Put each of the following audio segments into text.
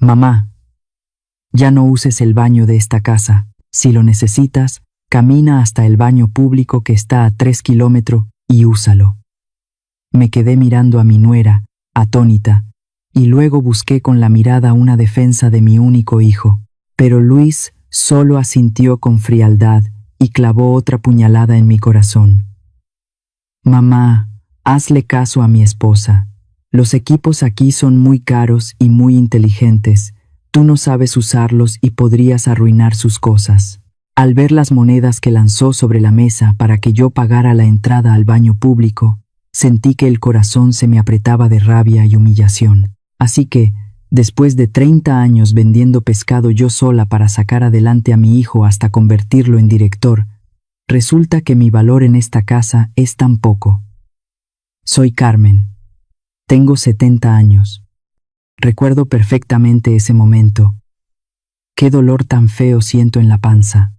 Mamá, ya no uses el baño de esta casa. Si lo necesitas, camina hasta el baño público que está a 3 kilómetros y úsalo. Me quedé mirando a mi nuera, atónita, y luego busqué con la mirada una defensa de mi único hijo. Pero Luis solo asintió con frialdad y clavó otra puñalada en mi corazón. Mamá, hazle caso a mi esposa. Los equipos aquí son muy caros y muy inteligentes. Tú no sabes usarlos y podrías arruinar sus cosas. Al ver las monedas que lanzó sobre la mesa para que yo pagara la entrada al baño público, sentí que el corazón se me apretaba de rabia y humillación. Así que, después de 30 años vendiendo pescado yo sola para sacar adelante a mi hijo hasta convertirlo en director, resulta que mi valor en esta casa es tan poco. Soy Carmen. Tengo 70 años. Recuerdo perfectamente ese momento. Qué dolor tan feo siento en la panza.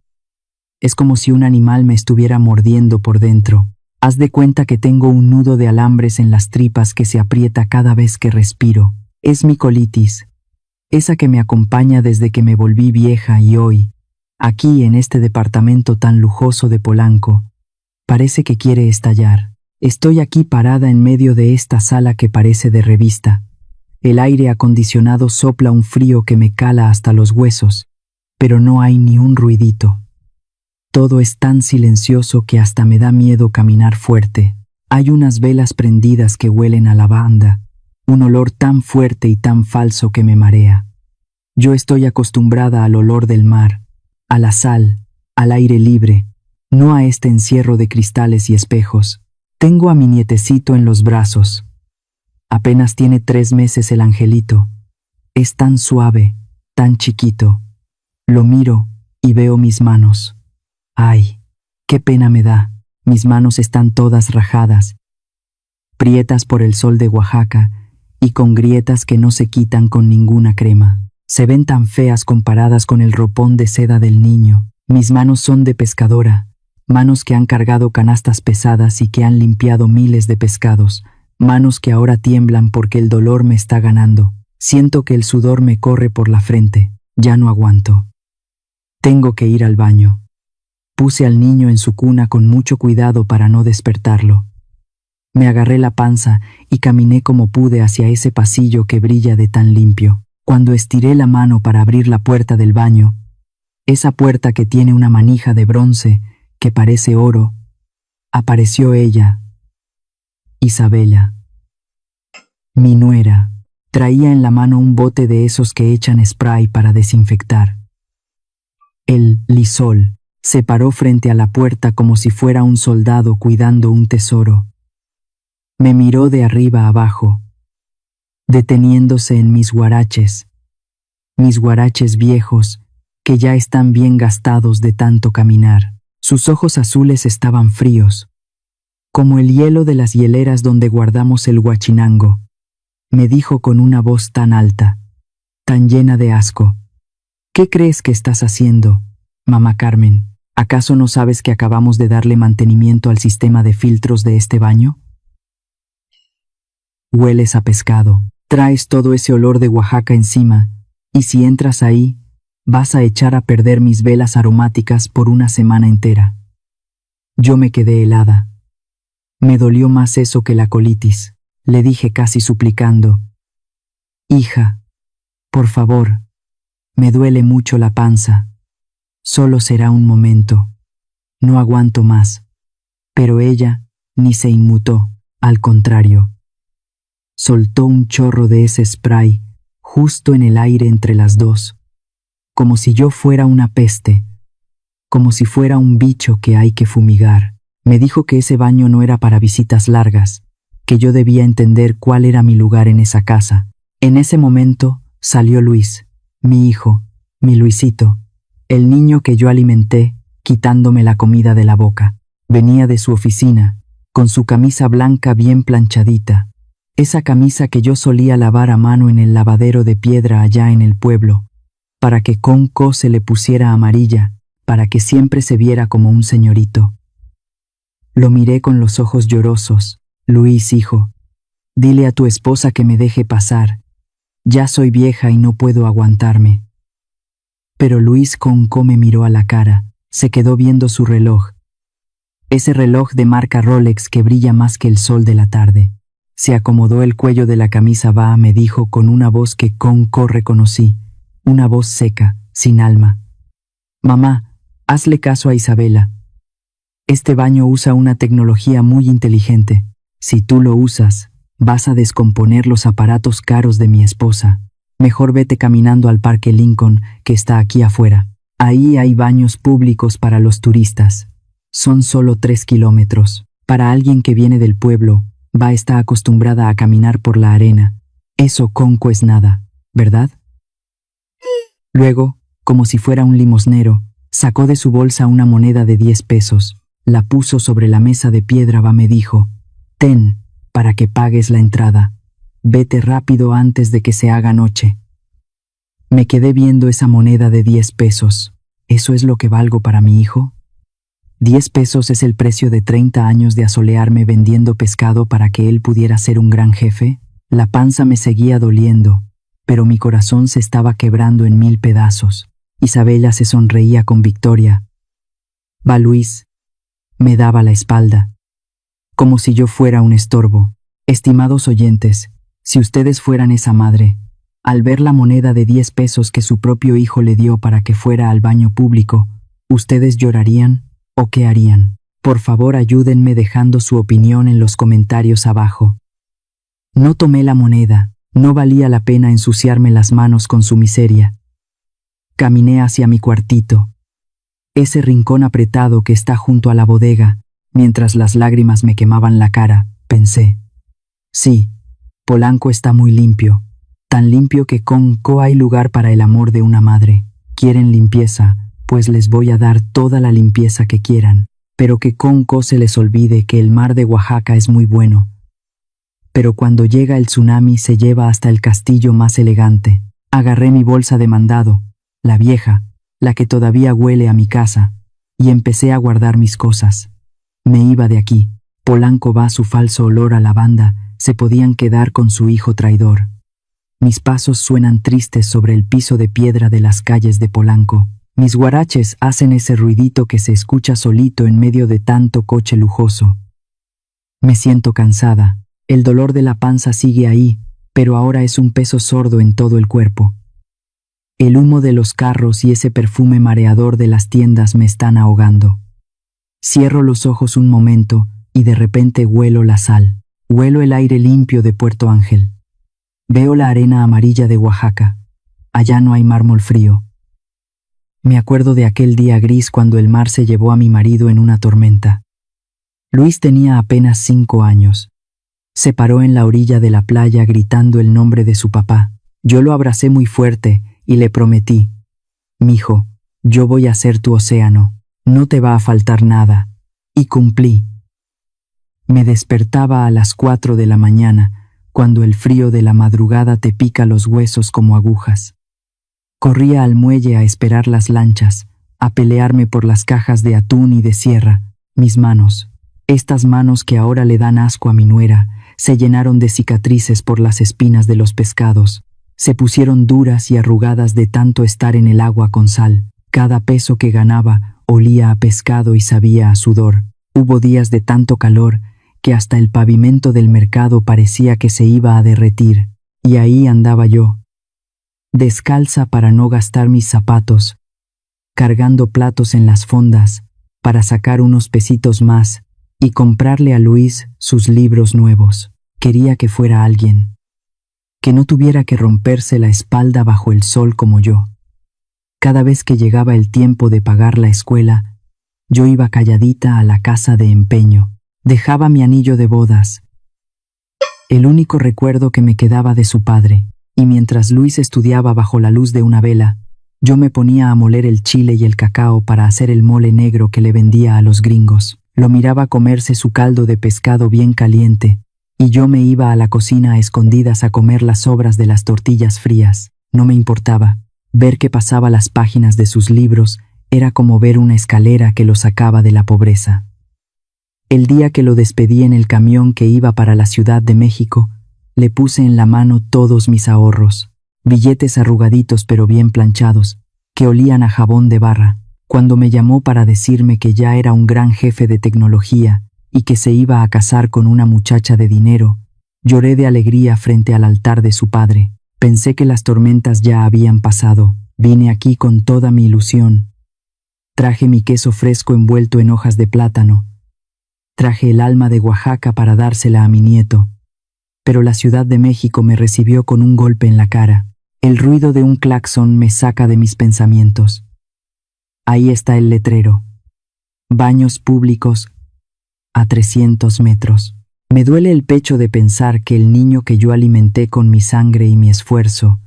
Es como si un animal me estuviera mordiendo por dentro. Haz de cuenta que tengo un nudo de alambres en las tripas que se aprieta cada vez que respiro. Es mi colitis, esa que me acompaña desde que me volví vieja y hoy, aquí en este departamento tan lujoso de Polanco, parece que quiere estallar. Estoy aquí parada en medio de esta sala que parece de revista. El aire acondicionado sopla un frío que me cala hasta los huesos, pero no hay ni un ruidito. Todo es tan silencioso que hasta me da miedo caminar fuerte. Hay unas velas prendidas que huelen a lavanda, un olor tan fuerte y tan falso que me marea. Yo estoy acostumbrada al olor del mar, a la sal, al aire libre, no a este encierro de cristales y espejos. Tengo a mi nietecito en los brazos. Apenas tiene 3 meses el angelito. Es tan suave, tan chiquito. Lo miro y veo mis manos. ¡Ay! ¡Qué pena me da! Mis manos están todas rajadas, prietas por el sol de Oaxaca y con grietas que no se quitan con ninguna crema. Se ven tan feas comparadas con el ropón de seda del niño. Mis manos son de pescadora, manos que han cargado canastas pesadas y que han limpiado miles de pescados, manos que ahora tiemblan porque el dolor me está ganando. Siento que el sudor me corre por la frente. Ya no aguanto. Tengo que ir al baño. Puse al niño en su cuna con mucho cuidado para no despertarlo. Me agarré la panza y caminé como pude hacia ese pasillo que brilla de tan limpio. Cuando estiré la mano para abrir la puerta del baño, esa puerta que tiene una manija de bronce que parece oro, apareció ella, Isabela. Mi nuera traía en la mano un bote de esos que echan spray para desinfectar. El Lisol se paró frente a la puerta como si fuera un soldado cuidando un tesoro. Me miró de arriba abajo, deteniéndose en mis guaraches viejos que ya están bien gastados de tanto caminar. Sus ojos azules estaban fríos, como el hielo de las hieleras donde guardamos el huachinango. Me dijo con una voz tan alta, tan llena de asco: ¿Qué crees que estás haciendo, mamá Carmen? ¿Acaso no sabes que acabamos de darle mantenimiento al sistema de filtros de este baño? Hueles a pescado, traes todo ese olor de Oaxaca encima, y si entras ahí, vas a echar a perder mis velas aromáticas por una semana entera. Yo me quedé helada. Me dolió más eso que la colitis. Le dije casi suplicando: Hija, por favor, me duele mucho la panza. Solo será un momento. No aguanto más. Pero ella ni se inmutó, al contrario. Soltó un chorro de ese spray justo en el aire entre las dos, como si yo fuera una peste, como si fuera un bicho que hay que fumigar. Me dijo que ese baño no era para visitas largas, que yo debía entender cuál era mi lugar en esa casa. En ese momento salió Luis, mi hijo, mi Luisito, el niño que yo alimenté, quitándome la comida de la boca. Venía de su oficina, con su camisa blanca bien planchadita, esa camisa que yo solía lavar a mano en el lavadero de piedra allá en el pueblo, para que Conco se le pusiera amarilla, para que siempre se viera como un señorito. Lo miré con los ojos llorosos. Luis, hijo, dile a tu esposa que me deje pasar, Ya soy vieja y no puedo aguantarme. Pero Luis Conco me miró a la cara, se quedó viendo su reloj. Ese reloj de marca Rolex que brilla más que el sol de la tarde. Se acomodó el cuello de la camisa, me dijo con una voz que Conco reconocí, una voz seca, sin alma. Mamá, hazle caso a Isabela. Este baño usa una tecnología muy inteligente. Si tú lo usas, vas a descomponer los aparatos caros de mi esposa. Mejor vete caminando al Parque Lincoln, que está aquí afuera. Ahí hay baños públicos para los turistas. Son solo 3 kilómetros. Para alguien que viene del pueblo, está acostumbrada a caminar por la arena. Eso, Conco, es nada, ¿verdad? Luego, como si fuera un limosnero, sacó de su bolsa una moneda de 10 pesos, la puso sobre la mesa de piedra, me dijo, ten, para que pagues la entrada. Vete rápido antes de que se haga noche. Me quedé viendo esa moneda de 10 pesos. ¿Eso es lo que valgo para mi hijo? 10 pesos es el precio de 30 años de asolearme vendiendo pescado para que él pudiera ser un gran jefe. La panza me seguía doliendo, pero mi corazón se estaba quebrando en 1000 pedazos. Isabela se sonreía con victoria. Va Luis. Me daba la espalda, como si yo fuera un estorbo. Estimados oyentes, si ustedes fueran esa madre, al ver la moneda de 10 pesos que su propio hijo le dio para que fuera al baño público, ¿ustedes llorarían o qué harían? Por favor, ayúdenme dejando su opinión en los comentarios abajo. No tomé la moneda, no valía la pena ensuciarme las manos con su miseria. Caminé hacia mi cuartito, ese rincón apretado que está junto a la bodega. Mientras las lágrimas me quemaban la cara, pensé, sí, Polanco está muy limpio, tan limpio que Conco hay lugar para el amor de una madre. ¿Quieren limpieza? Pues les voy a dar toda la limpieza que quieran, pero que Conco se les olvide que el mar de Oaxaca es muy bueno. Pero cuando llega el tsunami se lleva hasta el castillo más elegante. Agarré mi bolsa de mandado, la vieja, la que todavía huele a mi casa, y empecé a guardar mis cosas. Me iba de aquí. Polanco su falso olor a lavanda, se podían quedar con su hijo traidor. Mis pasos suenan tristes sobre el piso de piedra de las calles de Polanco. Mis guaraches hacen ese ruidito que se escucha solito en medio de tanto coche lujoso. Me siento cansada. El dolor de la panza sigue ahí, pero ahora es un peso sordo en todo el cuerpo. El humo de los carros y ese perfume mareador de las tiendas me están ahogando. Cierro los ojos un momento y de repente huelo la sal. Huelo el aire limpio de Puerto Ángel. Veo la arena amarilla de Oaxaca. Allá no hay mármol frío. Me acuerdo de aquel día gris cuando el mar se llevó a mi marido en una tormenta. Luis tenía apenas 5 años. Se paró en la orilla de la playa gritando el nombre de su papá. Yo lo abracé muy fuerte y le prometí, mijo, yo voy a ser tu océano, no te va a faltar nada. Y cumplí. Me despertaba a las 4 de la mañana, cuando el frío de la madrugada te pica los huesos como agujas. Corría al muelle a esperar las lanchas, a pelearme por las cajas de atún y de sierra. Mis manos, estas manos que ahora le dan asco a mi nuera, se llenaron de cicatrices por las espinas de los pescados. Se pusieron duras y arrugadas de tanto estar en el agua con sal. Cada peso que ganaba olía a pescado y sabía a sudor. Hubo días de tanto calor que hasta el pavimento del mercado parecía que se iba a derretir. Y ahí andaba yo, descalza para no gastar mis zapatos, cargando platos en las fondas para sacar unos pesitos más y comprarle a Luis sus libros nuevos. Quería que fuera alguien, que no tuviera que romperse la espalda bajo el sol como yo. Cada vez que llegaba el tiempo de pagar la escuela, yo iba calladita a la casa de empeño, dejaba mi anillo de bodas, el único recuerdo que me quedaba de su padre, y mientras Luis estudiaba bajo la luz de una vela, yo me ponía a moler el chile y el cacao para hacer el mole negro que le vendía a los gringos. Lo miraba comerse su caldo de pescado bien caliente, y yo me iba a la cocina a escondidas a comer las sobras de las tortillas frías. No me importaba. Ver que pasaba las páginas de sus libros era como ver una escalera que lo sacaba de la pobreza. El día que lo despedí en el camión que iba para la Ciudad de México, le puse en la mano todos mis ahorros. billetes arrugaditos pero bien planchados, que olían a jabón de barra. Cuando me llamó para decirme que ya era un gran jefe de tecnología y que se iba a casar con una muchacha de dinero, lloré de alegría frente al altar de su padre. Pensé que las tormentas ya habían pasado. Vine aquí con toda mi ilusión. Traje mi queso fresco envuelto en hojas de plátano. Traje el alma de Oaxaca para dársela a mi nieto. Pero la Ciudad de México me recibió con un golpe en la cara. El ruido de un claxon me saca de mis pensamientos. Ahí está el letrero. Baños públicos a 300 metros. Me duele el pecho de pensar que el niño que yo alimenté con mi sangre y mi esfuerzo,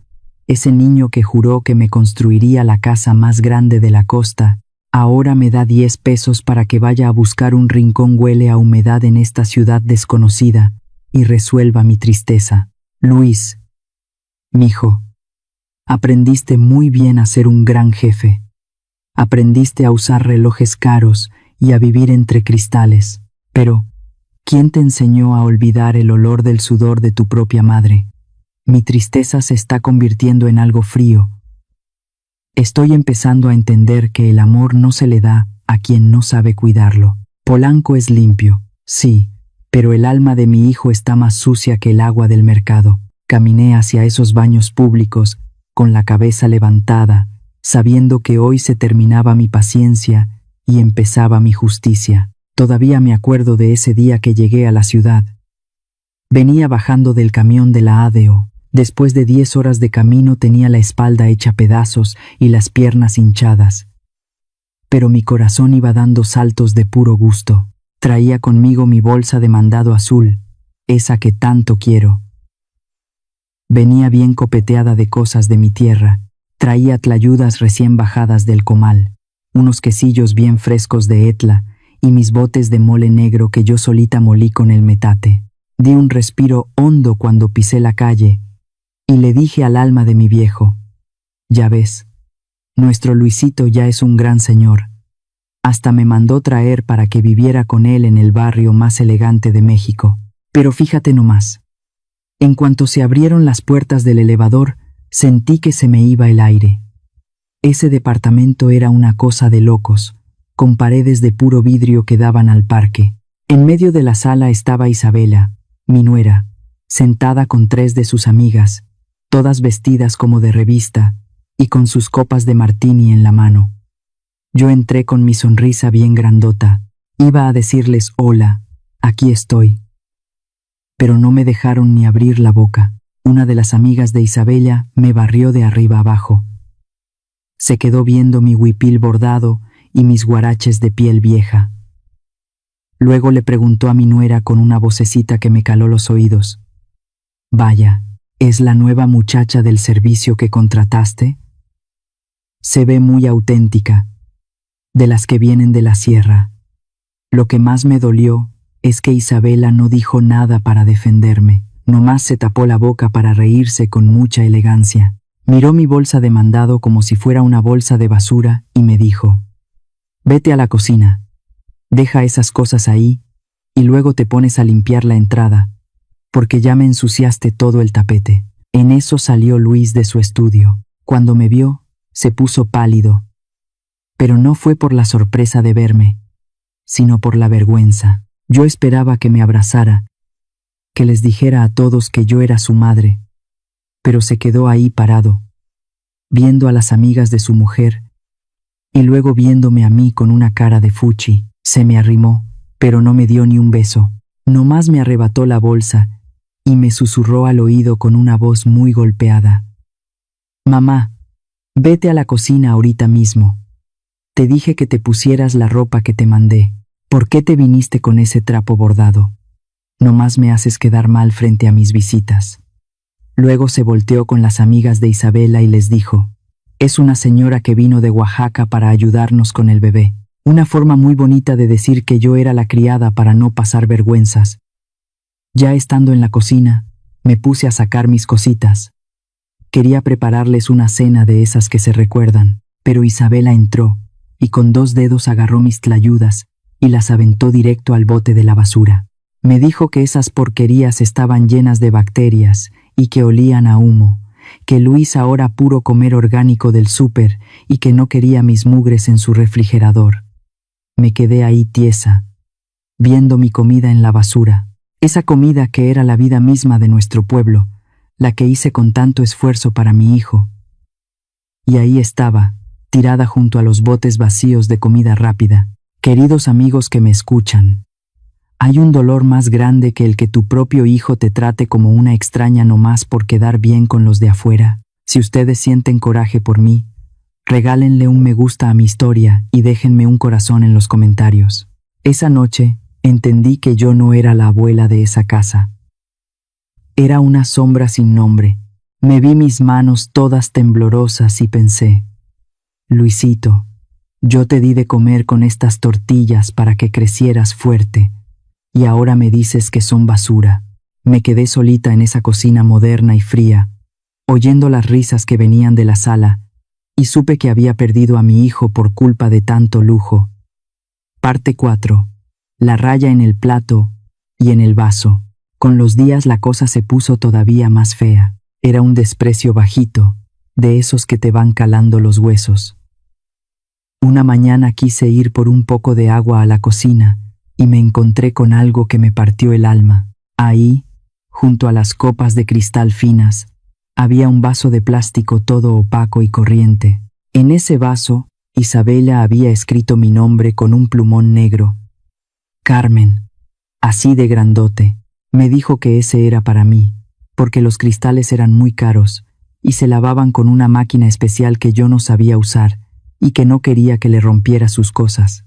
ese niño que juró que me construiría la casa más grande de la costa, ahora me da 10 pesos para que vaya a buscar un rincón huele a humedad en esta ciudad desconocida y resuelva mi tristeza. Luis, mijo, aprendiste muy bien a ser un gran jefe. Aprendiste a usar relojes caros y a vivir entre cristales, pero ¿quién te enseñó a olvidar el olor del sudor de tu propia madre? Mi tristeza se está convirtiendo en algo frío. Estoy empezando a entender que el amor no se le da a quien no sabe cuidarlo. Polanco es limpio, sí, pero el alma de mi hijo está más sucia que el agua del mercado. Caminé hacia esos baños públicos, con la cabeza levantada, sabiendo que hoy se terminaba mi paciencia y empezaba mi justicia. Todavía me acuerdo de ese día que llegué a la ciudad. Venía bajando del camión de la ADO. Después de 10 horas de camino tenía la espalda hecha pedazos y las piernas hinchadas. Pero mi corazón iba dando saltos de puro gusto. Traía conmigo mi bolsa de mandado azul, esa que tanto quiero. Venía bien copeteada de cosas de mi tierra. Traía tlayudas recién bajadas del comal, unos quesillos bien frescos de Etla y mis botes de mole negro que yo solita molí con el metate. Di un respiro hondo cuando pisé la calle y le dije al alma de mi viejo, ya ves, nuestro Luisito ya es un gran señor. Hasta me mandó traer para que viviera con él en el barrio más elegante de México. Pero fíjate nomás, en cuanto se abrieron las puertas del elevador, sentí que se me iba el aire. Ese departamento era una cosa de locos, con paredes de puro vidrio que daban al parque. En medio de la sala estaba Isabela, mi nuera, sentada con 3 de sus amigas, todas vestidas como de revista, y con sus copas de martini en la mano. Yo entré con mi sonrisa bien grandota, iba a decirles hola, aquí estoy. Pero no me dejaron ni abrir la boca. Una de las amigas de Isabela me barrió de arriba abajo. Se quedó viendo mi huipil bordado y mis guaraches de piel vieja. Luego le preguntó a mi nuera con una vocecita que me caló los oídos. Vaya, ¿es la nueva muchacha del servicio que contrataste? Se ve muy auténtica, de las que vienen de la sierra. Lo que más me dolió es que Isabela no dijo nada para defenderme. Nomás se tapó la boca para reírse con mucha elegancia. Miró mi bolsa de mandado como si fuera una bolsa de basura y me dijo, vete a la cocina, deja esas cosas ahí y luego te pones a limpiar la entrada, porque ya me ensuciaste todo el tapete. En eso salió Luis de su estudio. Cuando me vio, se puso pálido. Pero no fue por la sorpresa de verme, sino por la vergüenza. Yo esperaba que me abrazara, que les dijera a todos que yo era su madre, pero se quedó ahí parado, viendo a las amigas de su mujer, y luego viéndome a mí con una cara de fuchi. Se me arrimó, pero no me dio ni un beso. Nomás me arrebató la bolsa y me susurró al oído con una voz muy golpeada. Mamá, vete a la cocina ahorita mismo. Te dije que te pusieras la ropa que te mandé. ¿Por qué te viniste con ese trapo bordado? Nomás me haces quedar mal frente a mis visitas. Luego se volteó con las amigas de Isabela y les dijo, es una señora que vino de Oaxaca para ayudarnos con el bebé. Una forma muy bonita de decir que yo era la criada para no pasar vergüenzas. Ya estando en la cocina, me puse a sacar mis cositas. Quería prepararles una cena de esas que se recuerdan, pero Isabela entró y con 2 dedos agarró mis tlayudas y las aventó directo al bote de la basura. Me dijo que esas porquerías estaban llenas de bacterias y que olían a humo, que Luis ahora puro comer orgánico del súper y que no quería mis mugres en su refrigerador. Me quedé ahí tiesa, viendo mi comida en la basura, esa comida que era la vida misma de nuestro pueblo, la que hice con tanto esfuerzo para mi hijo. Y ahí estaba, tirada junto a los botes vacíos de comida rápida. Queridos amigos que me escuchan, hay un dolor más grande que el que tu propio hijo te trate como una extraña nomás por quedar bien con los de afuera. Si ustedes sienten coraje por mí, regálenle un me gusta a mi historia y déjenme un corazón en los comentarios. Esa noche, entendí que yo no era la abuela de esa casa. Era una sombra sin nombre. Me vi mis manos todas temblorosas y pensé, Luisito, yo te di de comer con estas tortillas para que crecieras fuerte, y ahora me dices que son basura. Me quedé solita en esa cocina moderna y fría, oyendo las risas que venían de la sala, y supe que había perdido a mi hijo por culpa de tanto lujo. Parte 4. La raya en el plato y en el vaso. Con los días la cosa se puso todavía más fea. Era un desprecio bajito, de esos que te van calando los huesos. Una mañana quise ir por un poco de agua a la cocina y me encontré con algo que me partió el alma. Ahí, junto a las copas de cristal finas, había un vaso de plástico todo opaco y corriente. En ese vaso, Isabela había escrito mi nombre con un plumón negro. Carmen, así de grandote. Me dijo que ese era para mí, porque los cristales eran muy caros y se lavaban con una máquina especial que yo no sabía usar y que no quería que le rompiera sus cosas.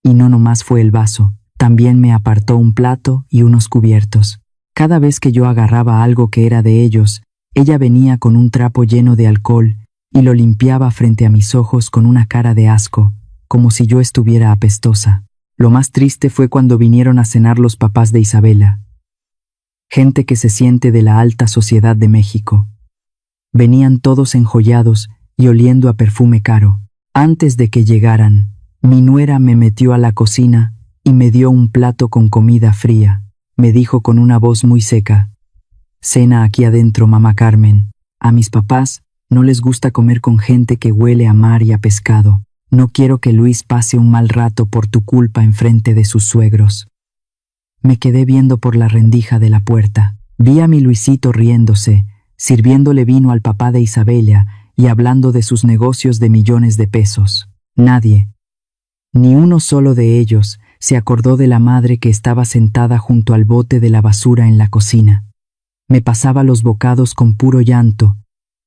Y no nomás fue el vaso, también me apartó un plato y unos cubiertos. Cada vez que yo agarraba algo que era de ellos, ella venía con un trapo lleno de alcohol y lo limpiaba frente a mis ojos con una cara de asco, como si yo estuviera apestosa. Lo más triste fue cuando vinieron a cenar los papás de Isabela. Gente que se siente de la alta sociedad de México. Venían todos enjollados y oliendo a perfume caro. Antes de que llegaran, mi nuera me metió a la cocina y me dio un plato con comida fría. Me dijo con una voz muy seca, «Cena aquí adentro, mamá Carmen. A mis papás no les gusta comer con gente que huele a mar y a pescado. No quiero que Luis pase un mal rato por tu culpa enfrente de sus suegros». Me quedé viendo por la rendija de la puerta. Vi a mi Luisito riéndose, sirviéndole vino al papá de Isabela y hablando de sus negocios de millones de pesos. Nadie, ni uno solo de ellos, se acordó de la madre que estaba sentada junto al bote de la basura en la cocina. Me pasaba los bocados con puro llanto,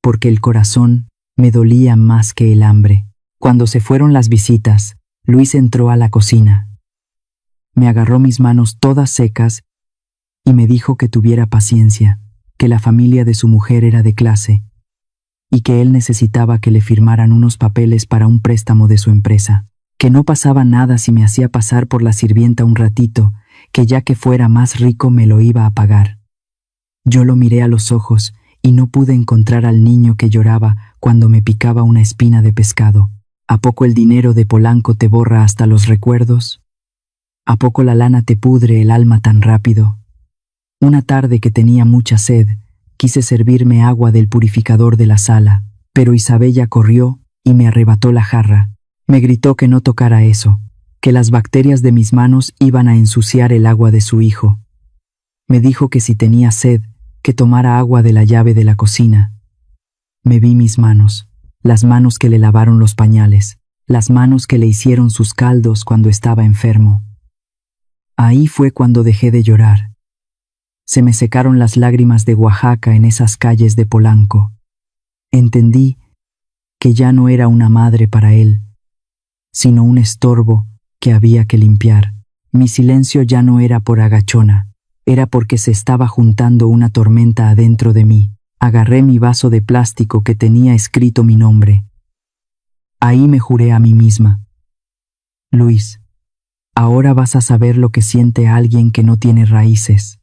porque el corazón me dolía más que el hambre. Cuando se fueron las visitas, Luis entró a la cocina. Me agarró mis manos todas secas y me dijo que tuviera paciencia, que la familia de su mujer era de clase y que él necesitaba que le firmaran unos papeles para un préstamo de su empresa, que no pasaba nada si me hacía pasar por la sirvienta un ratito, que ya que fuera más rico me lo iba a pagar. Yo lo miré a los ojos y no pude encontrar al niño que lloraba cuando me picaba una espina de pescado. ¿A poco el dinero de Polanco te borra hasta los recuerdos? ¿A poco la lana te pudre el alma tan rápido? Una tarde que tenía mucha sed, quise servirme agua del purificador de la sala, pero Isabella corrió y me arrebató la jarra. Me gritó que no tocara eso, que las bacterias de mis manos iban a ensuciar el agua de su hijo. Me dijo que si tenía sed, que tomara agua de la llave de la cocina. Me vi mis manos, las manos que le lavaron los pañales, las manos que le hicieron sus caldos cuando estaba enfermo. Ahí fue cuando dejé de llorar. Se me secaron las lágrimas de Oaxaca en esas calles de Polanco. Entendí que ya no era una madre para él, sino un estorbo que había que limpiar. Mi silencio ya no era por agachona, era porque se estaba juntando una tormenta adentro de mí. Agarré mi vaso de plástico que tenía escrito mi nombre. Ahí me juré a mí misma, Luis, ahora vas a saber lo que siente alguien que no tiene raíces.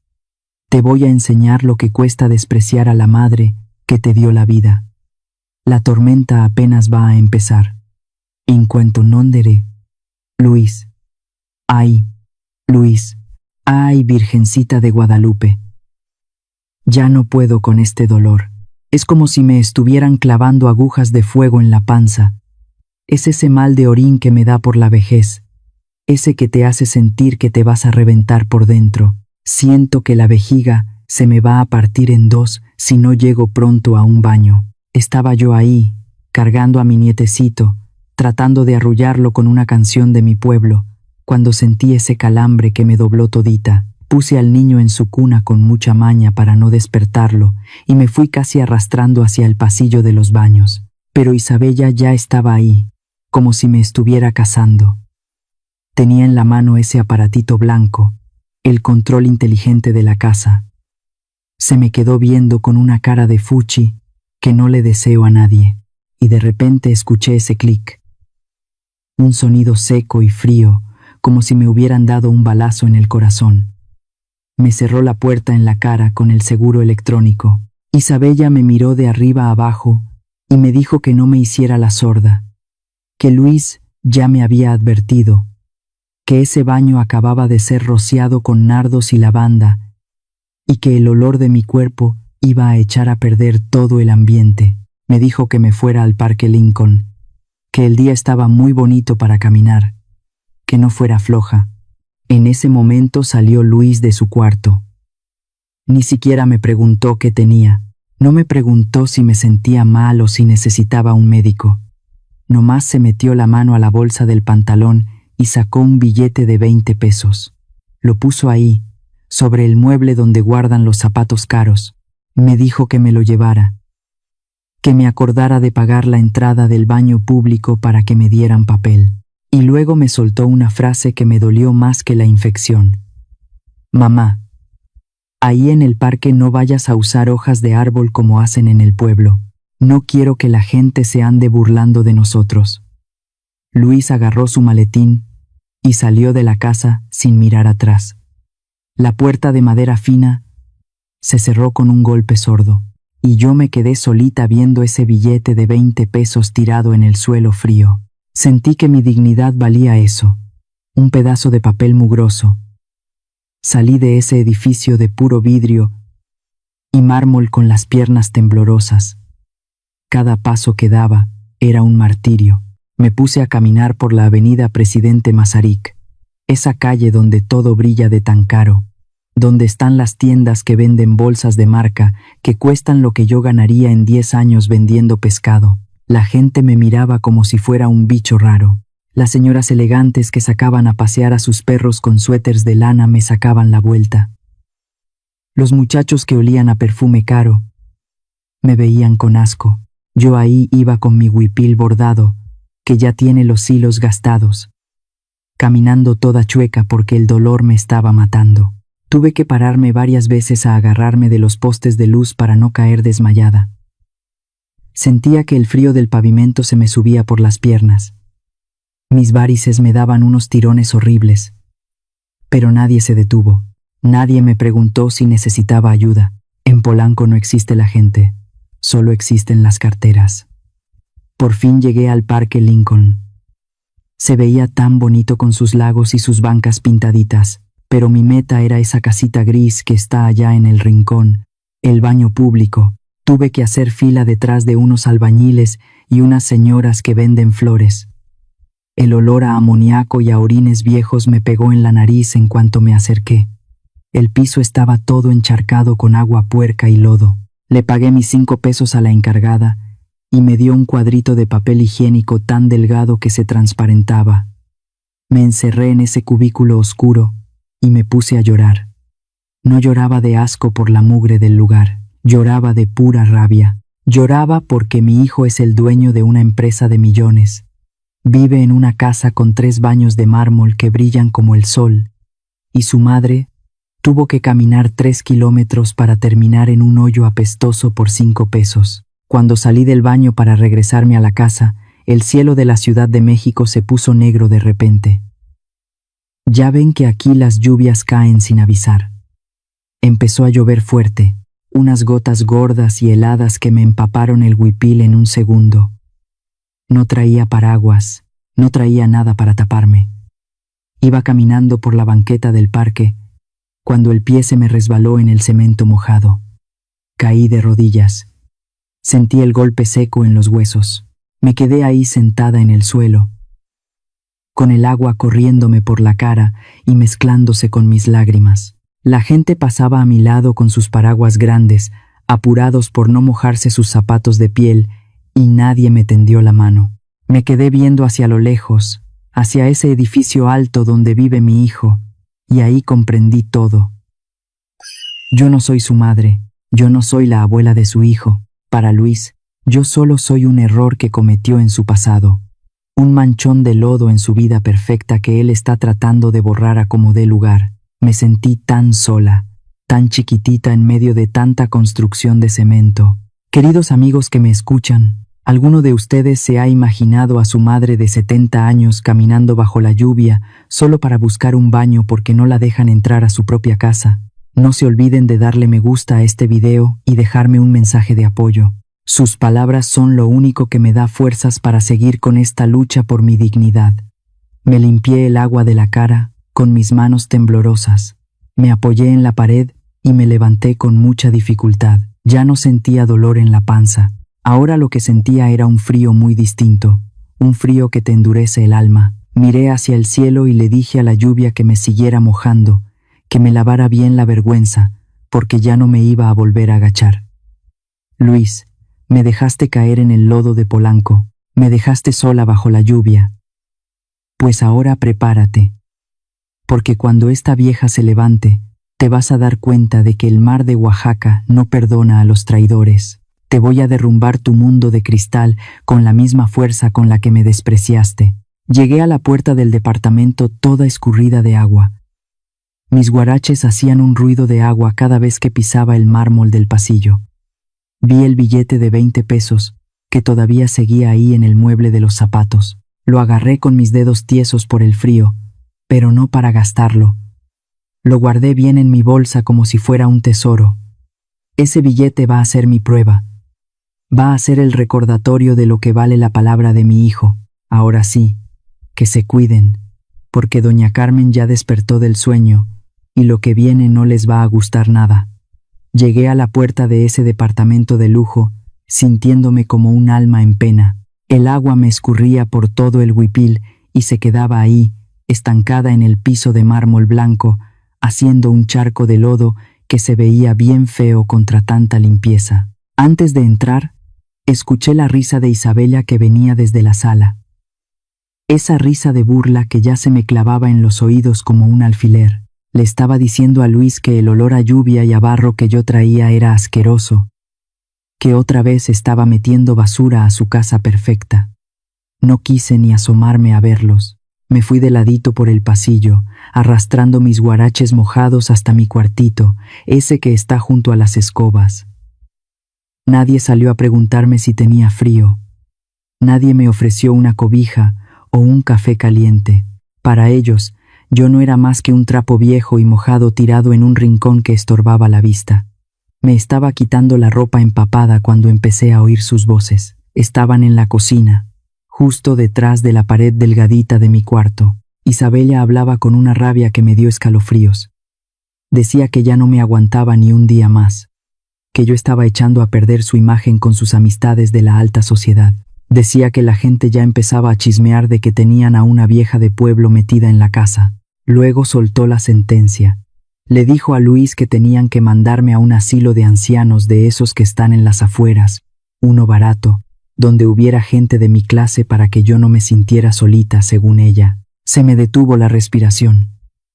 Te voy a enseñar lo que cuesta despreciar a la madre que te dio la vida. La tormenta apenas va a empezar. In cuanto nondere. Luis. Ay, Luis. Ay, Virgencita de Guadalupe. Ya no puedo con este dolor. Es como si me estuvieran clavando agujas de fuego en la panza. Es ese mal de orín que me da por la vejez, ese que te hace sentir que te vas a reventar por dentro. Siento que la vejiga se me va a partir en dos si no llego pronto a un baño. Estaba yo ahí, cargando a mi nietecito, tratando de arrullarlo con una canción de mi pueblo, cuando sentí ese calambre que me dobló todita. Puse al niño en su cuna con mucha maña para no despertarlo y me fui casi arrastrando hacia el pasillo de los baños. Pero Isabella ya estaba ahí, como si me estuviera cazando. Tenía en la mano ese aparatito blanco, el control inteligente de la casa. Se me quedó viendo con una cara de fuchi que no le deseo a nadie, y de repente escuché ese clic. Un sonido seco y frío, como si me hubieran dado un balazo en el corazón. Me cerró la puerta en la cara con el seguro electrónico. Isabella me miró de arriba a abajo y me dijo que no me hiciera la sorda, que Luis ya me había advertido, que ese baño acababa de ser rociado con nardos y lavanda y que el olor de mi cuerpo iba a echar a perder todo el ambiente. Me dijo que me fuera al Parque Lincoln, que el día estaba muy bonito para caminar, que no fuera floja. En ese momento salió Luis de su cuarto. Ni siquiera me preguntó qué tenía. No me preguntó si me sentía mal o si necesitaba un médico. Nomás se metió la mano a la bolsa del pantalón y sacó un billete de 20 pesos. Lo puso ahí, sobre el mueble donde guardan los zapatos caros. Me dijo que me lo llevara, que me acordara de pagar la entrada del baño público para que me dieran papel. Y luego me soltó una frase que me dolió más que la infección. Mamá, ahí en el parque no vayas a usar hojas de árbol como hacen en el pueblo. No quiero que la gente se ande burlando de nosotros. Luis agarró su maletín y salió de la casa sin mirar atrás. La puerta de madera fina se cerró con un golpe sordo, y yo me quedé solita viendo ese billete de 20 pesos tirado en el suelo frío. Sentí que mi dignidad valía eso, un pedazo de papel mugroso. Salí de ese edificio de puro vidrio y mármol con las piernas temblorosas. Cada paso que daba era un martirio. Me puse a caminar por la avenida Presidente Masaryk, esa calle donde todo brilla de tan caro, donde están las tiendas que venden bolsas de marca que cuestan lo que yo ganaría en 10 años vendiendo pescado. La gente me miraba como si fuera un bicho raro. Las señoras elegantes que sacaban a pasear a sus perros con suéteres de lana me sacaban la vuelta. Los muchachos que olían a perfume caro me veían con asco. Yo ahí iba con mi huipil bordado, que ya tiene los hilos gastados, caminando toda chueca porque el dolor me estaba matando. Tuve que pararme varias veces a agarrarme de los postes de luz para no caer desmayada. Sentía que el frío del pavimento se me subía por las piernas. Mis várices me daban unos tirones horribles. Pero nadie se detuvo. Nadie me preguntó si necesitaba ayuda. En Polanco no existe la gente, solo existen las carteras. Por fin llegué al Parque Lincoln. Se veía tan bonito con sus lagos y sus bancas pintaditas, pero mi meta era esa casita gris que está allá en el rincón, el baño público. Tuve que hacer fila detrás de unos albañiles y unas señoras que venden flores. El olor a amoníaco y a orines viejos me pegó en la nariz en cuanto me acerqué. El piso estaba todo encharcado con agua puerca y lodo. Le pagué mis 5 pesos a la encargada y me dio un cuadrito de papel higiénico tan delgado que se transparentaba. Me encerré en ese cubículo oscuro y me puse a llorar. No lloraba de asco por la mugre del lugar. Lloraba de pura rabia. Lloraba porque mi hijo es el dueño de una empresa de millones. Vive en una casa con 3 baños de mármol que brillan como el sol, y su madre tuvo que caminar 3 kilómetros para terminar en un hoyo apestoso por 5 pesos. Cuando salí del baño para regresarme a la casa, el cielo de la Ciudad de México se puso negro de repente. Ya ven que aquí las lluvias caen sin avisar. Empezó a llover fuerte. Unas gotas gordas y heladas que me empaparon el huipil en un segundo. No traía paraguas, no traía nada para taparme. Iba caminando por la banqueta del parque, cuando el pie se me resbaló en el cemento mojado. Caí de rodillas. Sentí el golpe seco en los huesos. Me quedé ahí sentada en el suelo, con el agua corriéndome por la cara y mezclándose con mis lágrimas. La gente pasaba a mi lado con sus paraguas grandes, apurados por no mojarse sus zapatos de piel, y nadie me tendió la mano. Me quedé viendo hacia lo lejos, hacia ese edificio alto donde vive mi hijo, y ahí comprendí todo. Yo no soy su madre, yo no soy la abuela de su hijo. Para Luis, yo solo soy un error que cometió en su pasado, un manchón de lodo en su vida perfecta que él está tratando de borrar a como dé lugar. Me sentí tan sola, tan chiquitita en medio de tanta construcción de cemento. Queridos amigos que me escuchan, ¿alguno de ustedes se ha imaginado a su madre de 70 años caminando bajo la lluvia solo para buscar un baño porque no la dejan entrar a su propia casa? No se olviden de darle me gusta a este video y dejarme un mensaje de apoyo. Sus palabras son lo único que me da fuerzas para seguir con esta lucha por mi dignidad. Me limpié el agua de la cara con mis manos temblorosas. Me apoyé en la pared y me levanté con mucha dificultad. Ya no sentía dolor en la panza. Ahora lo que sentía era un frío muy distinto, un frío que te endurece el alma. Miré hacia el cielo y le dije a la lluvia que me siguiera mojando, que me lavara bien la vergüenza, porque ya no me iba a volver a agachar. Luis, me dejaste caer en el lodo de Polanco, me dejaste sola bajo la lluvia. Pues ahora prepárate, porque cuando esta vieja se levante, te vas a dar cuenta de que el mar de Oaxaca no perdona a los traidores. Te voy a derrumbar tu mundo de cristal con la misma fuerza con la que me despreciaste. Llegué a la puerta del departamento toda escurrida de agua. Mis guaraches hacían un ruido de agua cada vez que pisaba el mármol del pasillo. Vi el billete de 20 pesos, que todavía seguía ahí en el mueble de los zapatos. Lo agarré con mis dedos tiesos por el frío, pero no para gastarlo. Lo guardé bien en mi bolsa como si fuera un tesoro. Ese billete va a ser mi prueba. Va a ser el recordatorio de lo que vale la palabra de mi hijo. Ahora sí, que se cuiden, porque doña Carmen ya despertó del sueño, y lo que viene no les va a gustar nada. Llegué a la puerta de ese departamento de lujo, sintiéndome como un alma en pena. El agua me escurría por todo el huipil y se quedaba ahí, estancada en el piso de mármol blanco, haciendo un charco de lodo que se veía bien feo contra tanta limpieza. Antes de entrar, escuché la risa de Isabela que venía desde la sala. Esa risa de burla que ya se me clavaba en los oídos como un alfiler. Le estaba diciendo a Luis que el olor a lluvia y a barro que yo traía era asqueroso, que otra vez estaba metiendo basura a su casa perfecta. No quise ni asomarme a verlos. Me fui de ladito por el pasillo, arrastrando mis guaraches mojados hasta mi cuartito, ese que está junto a las escobas. Nadie salió a preguntarme si tenía frío. Nadie me ofreció una cobija o un café caliente. Para ellos, yo no era más que un trapo viejo y mojado tirado en un rincón que estorbaba la vista. Me estaba quitando la ropa empapada cuando empecé a oír sus voces. Estaban en la cocina, justo detrás de la pared delgadita de mi cuarto. Isabela hablaba con una rabia que me dio escalofríos. Decía que ya no me aguantaba ni un día más, que yo estaba echando a perder su imagen con sus amistades de la alta sociedad. Decía que la gente ya empezaba a chismear de que tenían a una vieja de pueblo metida en la casa. Luego soltó la sentencia. Le dijo a Luis que tenían que mandarme a un asilo de ancianos de esos que están en las afueras, uno barato, donde hubiera gente de mi clase para que yo no me sintiera solita, según ella. Se me detuvo la respiración.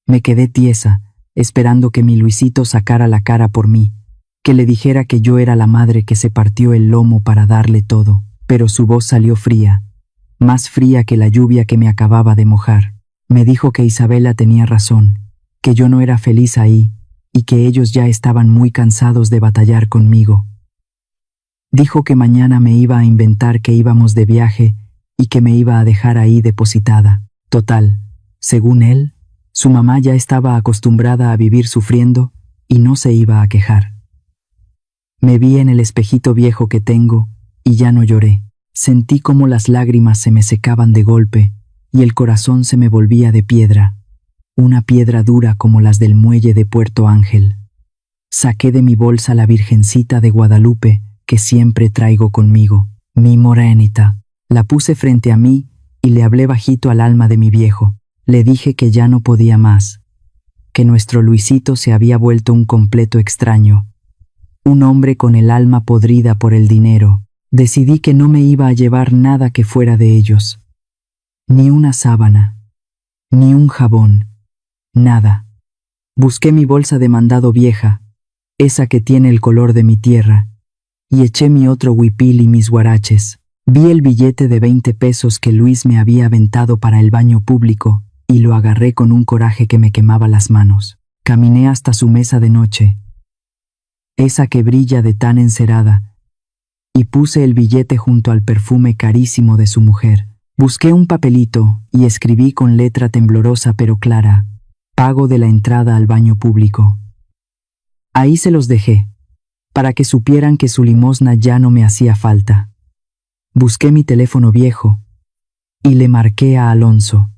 Me quedé tiesa, esperando que mi Luisito sacara la cara por mí, que le dijera que yo era la madre que se partió el lomo para darle todo, pero su voz salió fría, más fría que la lluvia que me acababa de mojar. Me dijo que Isabela tenía razón, que yo no era feliz ahí y que ellos ya estaban muy cansados de batallar conmigo. Dijo que mañana me iba a inventar que íbamos de viaje y que me iba a dejar ahí depositada. Total, según él, su mamá ya estaba acostumbrada a vivir sufriendo y no se iba a quejar. Me vi en el espejito viejo que tengo y ya no lloré. Sentí como las lágrimas se me secaban de golpe y el corazón se me volvía de piedra, una piedra dura como las del muelle de Puerto Ángel. Saqué de mi bolsa la Virgencita de Guadalupe que siempre traigo conmigo, mi morenita. La puse frente a mí y le hablé bajito al alma de mi viejo. Le dije que ya no podía más, que nuestro Luisito se había vuelto un completo extraño, un hombre con el alma podrida por el dinero. Decidí que no me iba a llevar nada que fuera de ellos, ni una sábana, ni un jabón, nada. Busqué mi bolsa de mandado vieja, esa que tiene el color de mi tierra, y eché mi otro huipil y mis guaraches. Vi el billete de 20 pesos que Luis me había aventado para el baño público, y lo agarré con un coraje que me quemaba las manos. Caminé hasta su mesa de noche, esa que brilla de tan encerada, y puse el billete junto al perfume carísimo de su mujer. Busqué un papelito y escribí con letra temblorosa pero clara: pago de la entrada al baño público. Ahí se los dejé, para que supieran que su limosna ya no me hacía falta. Busqué mi teléfono viejo y le marqué a Alonso,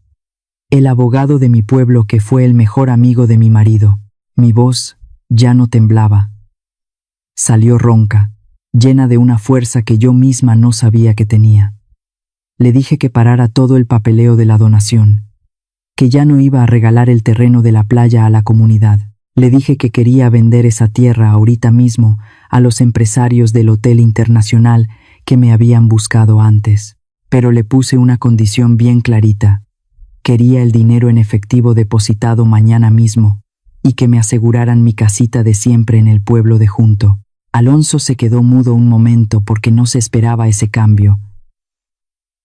el abogado de mi pueblo que fue el mejor amigo de mi marido. Mi voz ya no temblaba. Salió ronca, llena de una fuerza que yo misma no sabía que tenía. Le dije que parara todo el papeleo de la donación, que ya no iba a regalar el terreno de la playa a la comunidad. Le dije que quería vender esa tierra ahorita mismo a los empresarios del Hotel Internacional que me habían buscado antes. Pero le puse una condición bien clarita. Quería el dinero en efectivo depositado mañana mismo y que me aseguraran mi casita de siempre en el pueblo de Junto. Alonso se quedó mudo un momento porque no se esperaba ese cambio,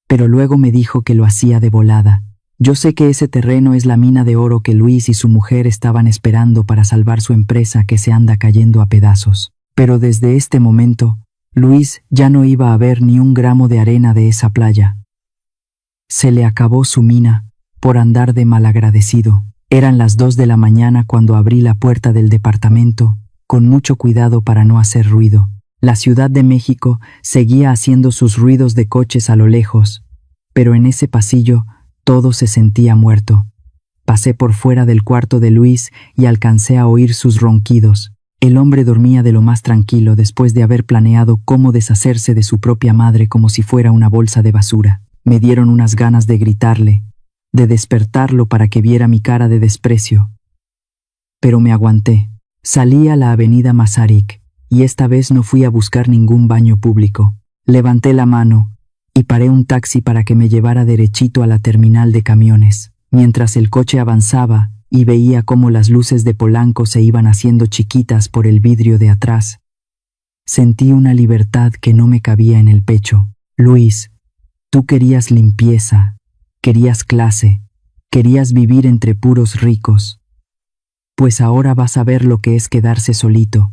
pero luego me dijo que lo hacía de volada. Yo sé que ese terreno es la mina de oro que Luis y su mujer estaban esperando para salvar su empresa que se anda cayendo a pedazos. Pero desde este momento, Luis ya no iba a ver ni un gramo de arena de esa playa. Se le acabó su mina por andar de malagradecido. Eran las 2 de la mañana cuando abrí la puerta del departamento, con mucho cuidado para no hacer ruido. La Ciudad de México seguía haciendo sus ruidos de coches a lo lejos, pero en ese pasillo todo se sentía muerto. Pasé por fuera del cuarto de Luis y alcancé a oír sus ronquidos. El hombre dormía de lo más tranquilo después de haber planeado cómo deshacerse de su propia madre como si fuera una bolsa de basura. Me dieron unas ganas de gritarle, de despertarlo para que viera mi cara de desprecio. Pero me aguanté. Salí a la avenida Masaryk, y esta vez no fui a buscar ningún baño público. Levanté la mano y paré un taxi para que me llevara derechito a la terminal de camiones. Mientras el coche avanzaba y veía cómo las luces de Polanco se iban haciendo chiquitas por el vidrio de atrás, sentí una libertad que no me cabía en el pecho. Luis, tú querías limpieza, querías clase, querías vivir entre puros ricos. Pues ahora vas a ver lo que es quedarse solito,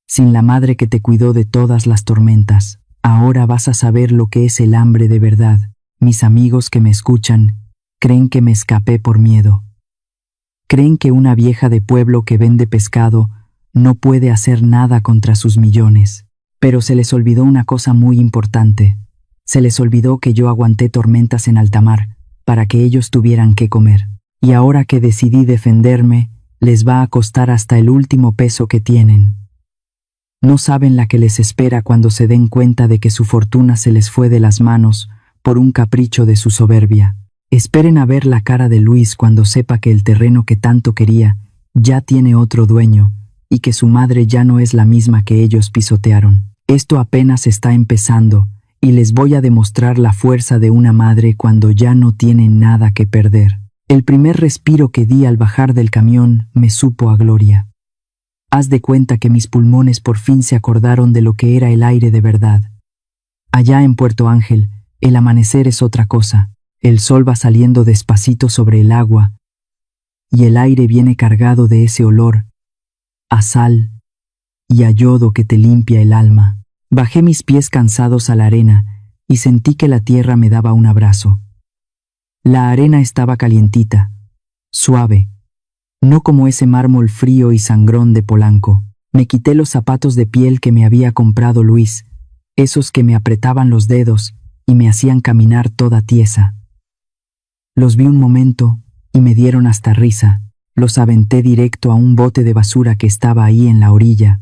sin la madre que te cuidó de todas las tormentas. Ahora vas a saber lo que es el hambre de verdad. Mis amigos que me escuchan creen que me escapé por miedo. Creen que una vieja de pueblo que vende pescado no puede hacer nada contra sus millones. Pero se les olvidó una cosa muy importante. Se les olvidó que yo aguanté tormentas en alta mar para que ellos tuvieran que comer. Y ahora que decidí defenderme, les va a costar hasta el último peso que tienen. No saben la que les espera cuando se den cuenta de que su fortuna se les fue de las manos por un capricho de su soberbia. Esperen a ver la cara de Luis cuando sepa que el terreno que tanto quería ya tiene otro dueño y que su madre ya no es la misma que ellos pisotearon. Esto apenas está empezando y les voy a demostrar la fuerza de una madre cuando ya no tiene nada que perder. El primer respiro que di al bajar del camión me supo a gloria. Haz de cuenta que mis pulmones por fin se acordaron de lo que era el aire de verdad. Allá en Puerto Ángel, el amanecer es otra cosa. El sol va saliendo despacito sobre el agua y el aire viene cargado de ese olor a sal y a yodo que te limpia el alma. Bajé mis pies cansados a la arena y sentí que la tierra me daba un abrazo. La arena estaba calientita, suave, no como ese mármol frío y sangrón de Polanco. Me quité los zapatos de piel que me había comprado Luis, esos que me apretaban los dedos y me hacían caminar toda tiesa. Los vi un momento y me dieron hasta risa. Los aventé directo a un bote de basura que estaba ahí en la orilla.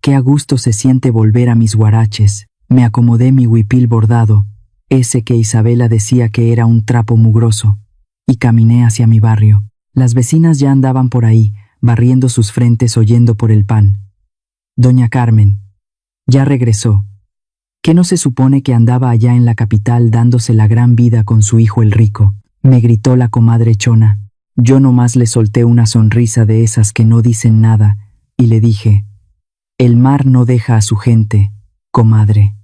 Qué a gusto se siente volver a mis guaraches. Me acomodé mi huipil bordado, ese que Isabela decía que era un trapo mugroso, y caminé hacia mi barrio. Las vecinas ya andaban por ahí, barriendo sus frentes oyendo por el pan. Doña Carmen. Ya regresó. ¿Qué no se supone que andaba allá en la capital dándose la gran vida con su hijo el rico? Me gritó la comadre Chona. Yo nomás le solté una sonrisa de esas que no dicen nada, y le dije: el mar no deja a su gente, comadre.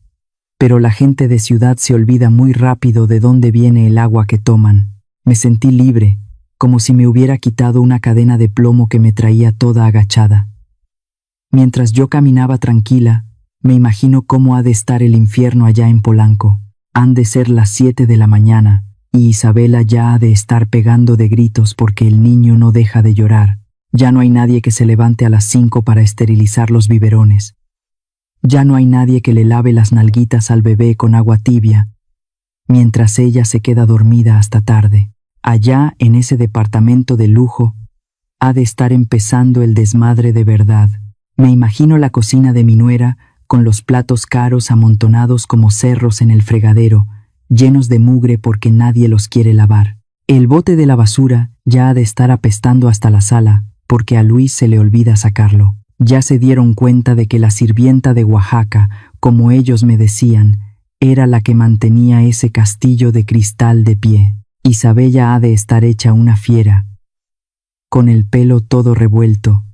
Pero la gente de ciudad se olvida muy rápido de dónde viene el agua que toman. Me sentí libre, como si me hubiera quitado una cadena de plomo que me traía toda agachada. Mientras yo caminaba tranquila, me imagino cómo ha de estar el infierno allá en Polanco. Han de ser las 7 de la mañana, y Isabela ya ha de estar pegando de gritos porque el niño no deja de llorar. Ya no hay nadie que se levante a las 5 para esterilizar los biberones. Ya no hay nadie que le lave las nalguitas al bebé con agua tibia, mientras ella se queda dormida hasta tarde. Allá, en ese departamento de lujo, ha de estar empezando el desmadre de verdad. Me imagino la cocina de mi nuera, con los platos caros amontonados como cerros en el fregadero, llenos de mugre porque nadie los quiere lavar. El bote de la basura ya ha de estar apestando hasta la sala, porque a Luis se le olvida sacarlo. Ya se dieron cuenta de que la sirvienta de Oaxaca, como ellos me decían, era la que mantenía ese castillo de cristal de pie. Isabella ha de estar hecha una fiera, con el pelo todo revuelto,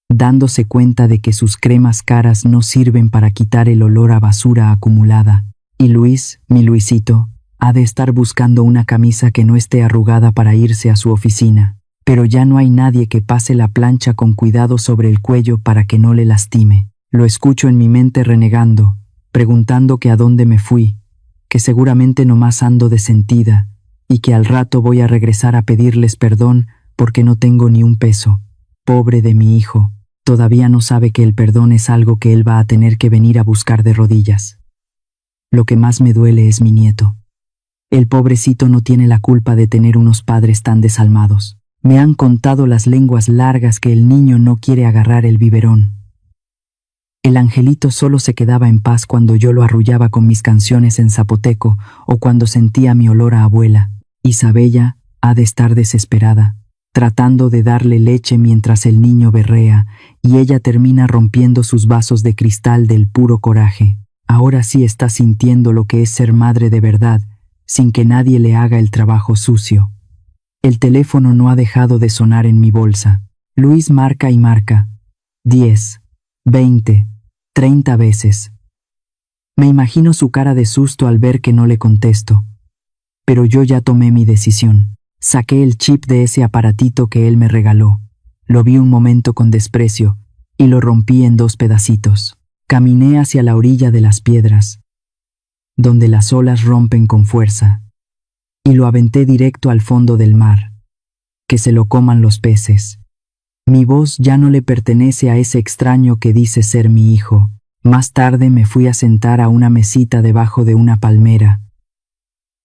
dándose cuenta de que sus cremas caras no sirven para quitar el olor a basura acumulada. Y Luis, mi Luisito, ha de estar buscando una camisa que no esté arrugada para irse a su oficina. Pero ya no hay nadie que pase la plancha con cuidado sobre el cuello para que no le lastime. Lo escucho en mi mente renegando, preguntando que a dónde me fui, que seguramente nomás ando de sentida, y que al rato voy a regresar a pedirles perdón porque no tengo ni un peso. Pobre de mi hijo, todavía no sabe que el perdón es algo que él va a tener que venir a buscar de rodillas. Lo que más me duele es mi nieto. El pobrecito no tiene la culpa de tener unos padres tan desalmados. Me han contado las lenguas largas que el niño no quiere agarrar el biberón. El angelito solo se quedaba en paz cuando yo lo arrullaba con mis canciones en zapoteco o cuando sentía mi olor a abuela. Isabella ha de estar desesperada, tratando de darle leche mientras el niño berrea, y ella termina rompiendo sus vasos de cristal del puro coraje. Ahora sí está sintiendo lo que es ser madre de verdad, sin que nadie le haga el trabajo sucio. El teléfono no ha dejado de sonar en mi bolsa. Luis marca y marca. 10, 20, 30 veces. Me imagino su cara de susto al ver que no le contesto. Pero yo ya tomé mi decisión. Saqué el chip de ese aparatito que él me regaló. Lo vi un momento con desprecio y lo rompí en 2 pedacitos. Caminé hacia la orilla de las piedras, donde las olas rompen con fuerza, y lo aventé directo al fondo del mar. Que se lo coman los peces. Mi voz ya no le pertenece a ese extraño que dice ser mi hijo. Más tarde me fui a sentar a una mesita debajo de una palmera.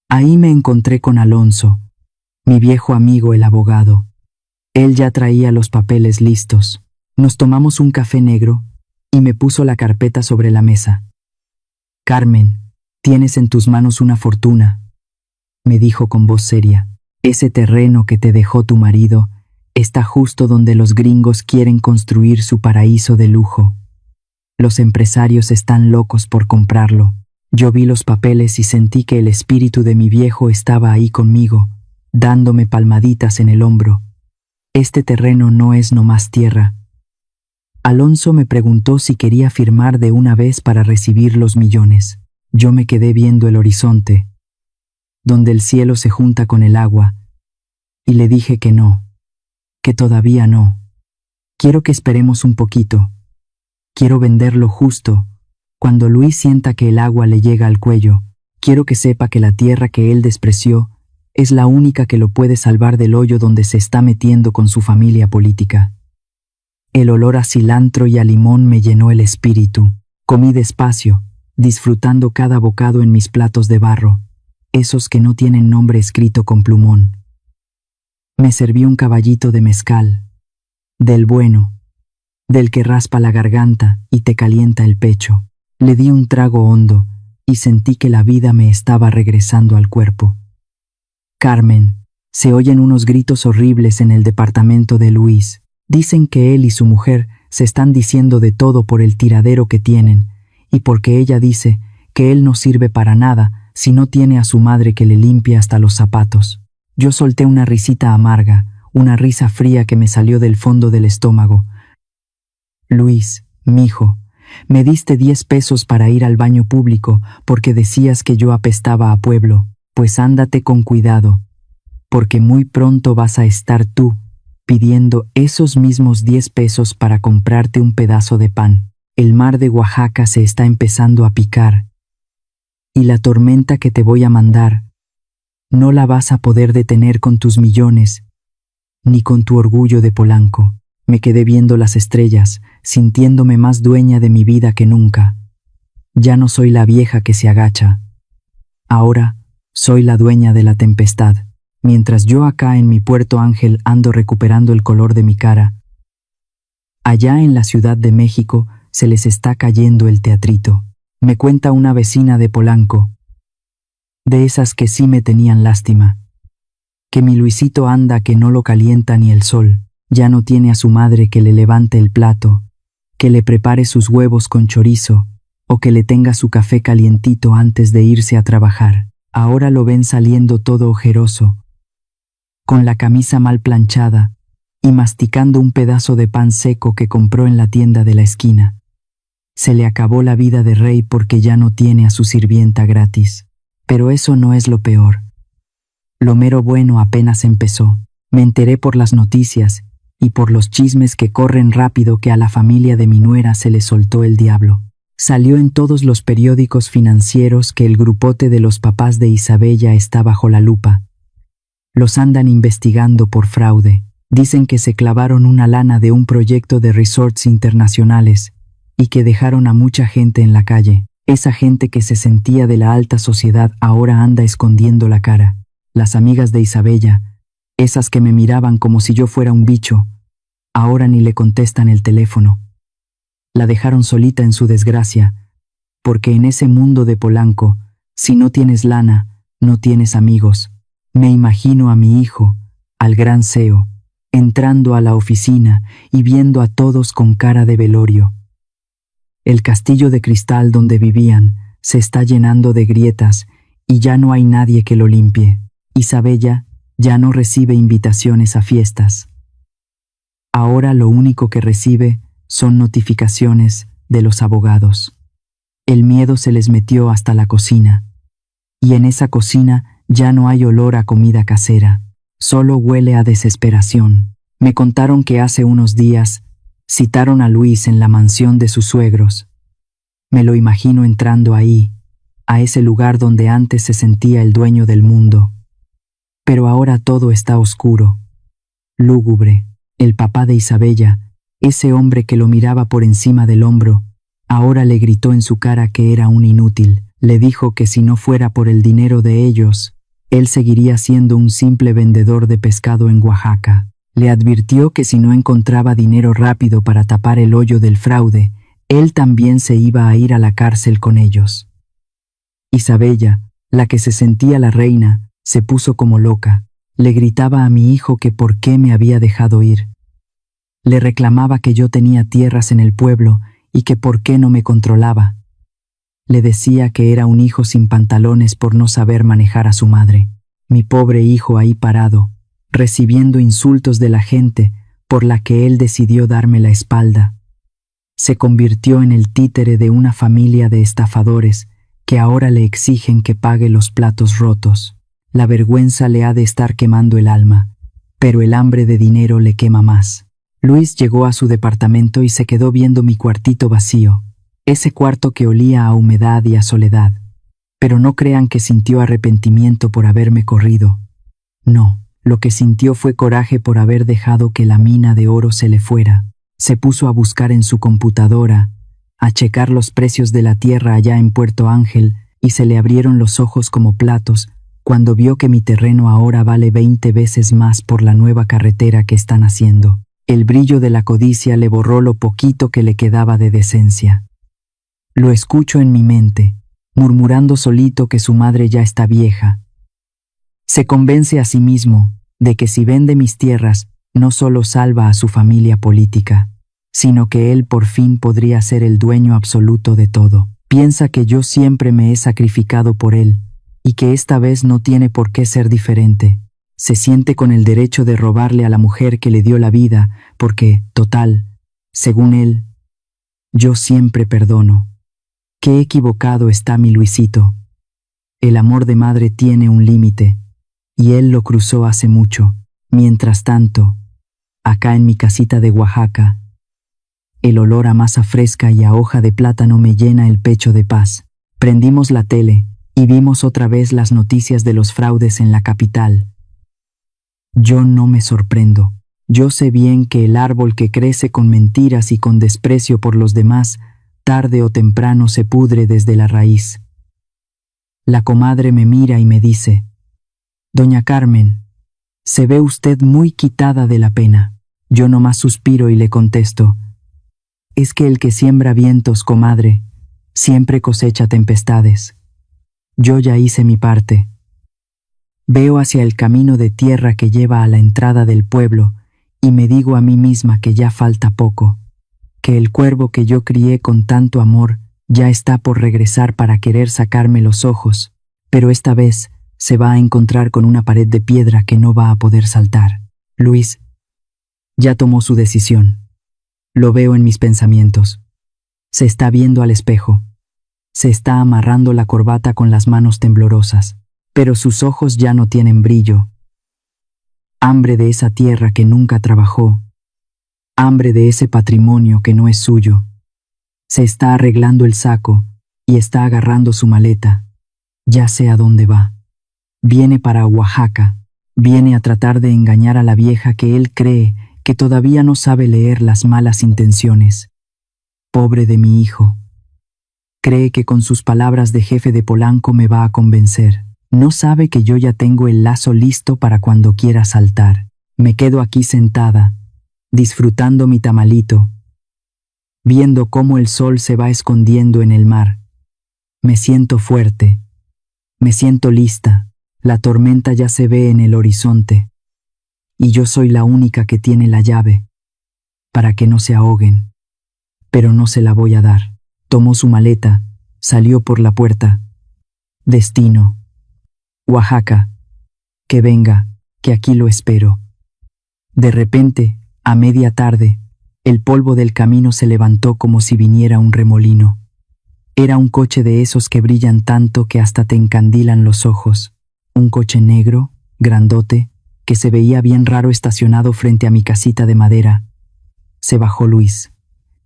Ahí me encontré con Alonso, mi viejo amigo el abogado. Él ya traía los papeles listos. Nos tomamos un café negro y me puso la carpeta sobre la mesa. Carmen, tienes en tus manos una fortuna, me dijo con voz seria. Ese terreno que te dejó tu marido está justo donde los gringos quieren construir su paraíso de lujo. Los empresarios están locos por comprarlo. Yo vi los papeles y sentí que el espíritu de mi viejo estaba ahí conmigo, dándome palmaditas en el hombro. Este terreno no es nomás tierra. Alonso me preguntó si quería firmar de una vez para recibir los millones. Yo me quedé viendo el horizonte, donde el cielo se junta con el agua, y le dije que no, que todavía no. Quiero que esperemos un poquito. Quiero venderlo justo, cuando Luis sienta que el agua le llega al cuello. Quiero que sepa que la tierra que él despreció es la única que lo puede salvar del hoyo donde se está metiendo con su familia política. El olor a cilantro y a limón me llenó el espíritu. Comí despacio, disfrutando cada bocado en mis platos de barro, esos que no tienen nombre escrito con plumón. Me serví un caballito de mezcal, del bueno, del que raspa la garganta y te calienta el pecho. Le di un trago hondo y sentí que la vida me estaba regresando al cuerpo. Carmen, se oyen unos gritos horribles en el departamento de Luis. Dicen que él y su mujer se están diciendo de todo por el tiradero que tienen, y porque ella dice que él no sirve para nada si no tiene a su madre que le limpie hasta los zapatos. Yo solté una risita amarga, una risa fría que me salió del fondo del estómago. Luis, mijo, me diste 10 pesos para ir al baño público porque decías que yo apestaba a pueblo. Pues ándate con cuidado, porque muy pronto vas a estar tú pidiendo esos mismos 10 pesos para comprarte un pedazo de pan. El mar de Oaxaca se está empezando a picar, y la tormenta que te voy a mandar no la vas a poder detener con tus millones, ni con tu orgullo de Polanco. Me quedé viendo las estrellas, sintiéndome más dueña de mi vida que nunca. Ya no soy la vieja que se agacha. Ahora soy la dueña de la tempestad. Mientras yo acá en mi Puerto Ángel ando recuperando el color de mi cara, allá en la Ciudad de México se les está cayendo el teatrito. Me cuenta una vecina de Polanco, de esas que sí me tenían lástima, que mi Luisito anda que no lo calienta ni el sol. Ya no tiene a su madre que le levante el plato, que le prepare sus huevos con chorizo, o que le tenga su café calientito antes de irse a trabajar. Ahora lo ven saliendo todo ojeroso, con la camisa mal planchada y masticando un pedazo de pan seco que compró en la tienda de la esquina. Se le acabó la vida de rey porque ya no tiene a su sirvienta gratis. Pero eso no es lo peor. Lo mero bueno apenas empezó. Me enteré por las noticias y por los chismes que corren rápido que a la familia de mi nuera se le soltó el diablo. Salió en todos los periódicos financieros que el grupote de los papás de Isabella está bajo la lupa. Los andan investigando por fraude. Dicen que se clavaron una lana de un proyecto de resorts internacionales y que dejaron a mucha gente en la calle. Esa gente que se sentía de la alta sociedad ahora anda escondiendo la cara. Las amigas de Isabella, esas que me miraban como si yo fuera un bicho, ahora ni le contestan el teléfono. La dejaron solita en su desgracia, porque en ese mundo de Polanco, si no tienes lana, no tienes amigos. Me imagino a mi hijo, al gran CEO, entrando a la oficina y viendo a todos con cara de velorio. El castillo de cristal donde vivían se está llenando de grietas y ya no hay nadie que lo limpie. Isabella ya no recibe invitaciones a fiestas. Ahora lo único que recibe son notificaciones de los abogados. El miedo se les metió hasta la cocina, y en esa cocina ya no hay olor a comida casera, solo huele a desesperación. Me contaron que hace unos días citaron a Luis en la mansión de sus suegros. Me lo imagino entrando ahí, a ese lugar donde antes se sentía el dueño del mundo. Pero ahora todo está oscuro, lúgubre. El papá de Isabella, ese hombre que lo miraba por encima del hombro, ahora le gritó en su cara que era un inútil. Le dijo que si no fuera por el dinero de ellos, él seguiría siendo un simple vendedor de pescado en Oaxaca. Le advirtió que si no encontraba dinero rápido para tapar el hoyo del fraude, él también se iba a ir a la cárcel con ellos. Isabella, la que se sentía la reina, se puso como loca. Le gritaba a mi hijo que por qué me había dejado ir. Le reclamaba que yo tenía tierras en el pueblo y que por qué no me controlaba. Le decía que era un hijo sin pantalones por no saber manejar a su madre. Mi pobre hijo ahí parado, recibiendo insultos de la gente por la que él decidió darme la espalda. Se convirtió en el títere de una familia de estafadores que ahora le exigen que pague los platos rotos. La vergüenza le ha de estar quemando el alma, pero el hambre de dinero le quema más. Luis llegó a su departamento y se quedó viendo mi cuartito vacío, ese cuarto que olía a humedad y a soledad. Pero no crean que sintió arrepentimiento por haberme corrido. No, lo que sintió fue coraje por haber dejado que la mina de oro se le fuera. Se puso a buscar en su computadora, a checar los precios de la tierra allá en Puerto Ángel, y se le abrieron los ojos como platos cuando vio que mi terreno ahora vale 20 veces más por la nueva carretera que están haciendo. El brillo de la codicia le borró lo poquito que le quedaba de decencia. Lo escucho en mi mente, murmurando solito que su madre ya está vieja. Se convence a sí mismo de que si vende mis tierras, no solo salva a su familia política, sino que él por fin podría ser el dueño absoluto de todo. Piensa que yo siempre me he sacrificado por él, y que esta vez no tiene por qué ser diferente. Se siente con el derecho de robarle a la mujer que le dio la vida, porque, total, según él, yo siempre perdono. Qué equivocado está mi Luisito. El amor de madre tiene un límite, y él lo cruzó hace mucho. Mientras tanto, acá en mi casita de Oaxaca, el olor a masa fresca y a hoja de plátano me llena el pecho de paz. Prendimos la tele y vimos otra vez las noticias de los fraudes en la capital. Yo no me sorprendo. Yo sé bien que el árbol que crece con mentiras y con desprecio por los demás, tarde o temprano se pudre desde la raíz. La comadre me mira y me dice: «Doña Carmen, se ve usted muy quitada de la pena». Yo nomás suspiro y le contesto: «Es que el que siembra vientos, comadre, siempre cosecha tempestades. Yo ya hice mi parte». Veo hacia el camino de tierra que lleva a la entrada del pueblo y me digo a mí misma que ya falta poco, que el cuervo que yo crié con tanto amor ya está por regresar para querer sacarme los ojos, pero esta vez se va a encontrar con una pared de piedra que no va a poder saltar. Luis ya tomó su decisión. Lo veo en mis pensamientos. Se está viendo al espejo. Se está amarrando la corbata con las manos temblorosas, pero sus ojos ya no tienen brillo. Hambre de esa tierra que nunca trabajó. Hambre de ese patrimonio que no es suyo. Se está arreglando el saco y está agarrando su maleta. Ya sé a dónde va. Viene para Oaxaca. Viene a tratar de engañar a la vieja que él cree que todavía no sabe leer las malas intenciones. Pobre de mi hijo. Cree que con sus palabras de jefe de Polanco me va a convencer. No sabe que yo ya tengo el lazo listo para cuando quiera saltar. Me quedo aquí sentada, disfrutando mi tamalito, viendo cómo el sol se va escondiendo en el mar. Me siento fuerte, me siento lista. La tormenta ya se ve en el horizonte, y yo soy la única que tiene la llave, para que no se ahoguen. Pero no se la voy a dar. Tomó su maleta, salió por la puerta. Destino. Oaxaca. Que venga, que aquí lo espero. De repente, a media tarde, el polvo del camino se levantó como si viniera un remolino. Era un coche de esos que brillan tanto que hasta te encandilan los ojos. Un coche negro, grandote, que se veía bien raro estacionado frente a mi casita de madera. Se bajó Luis.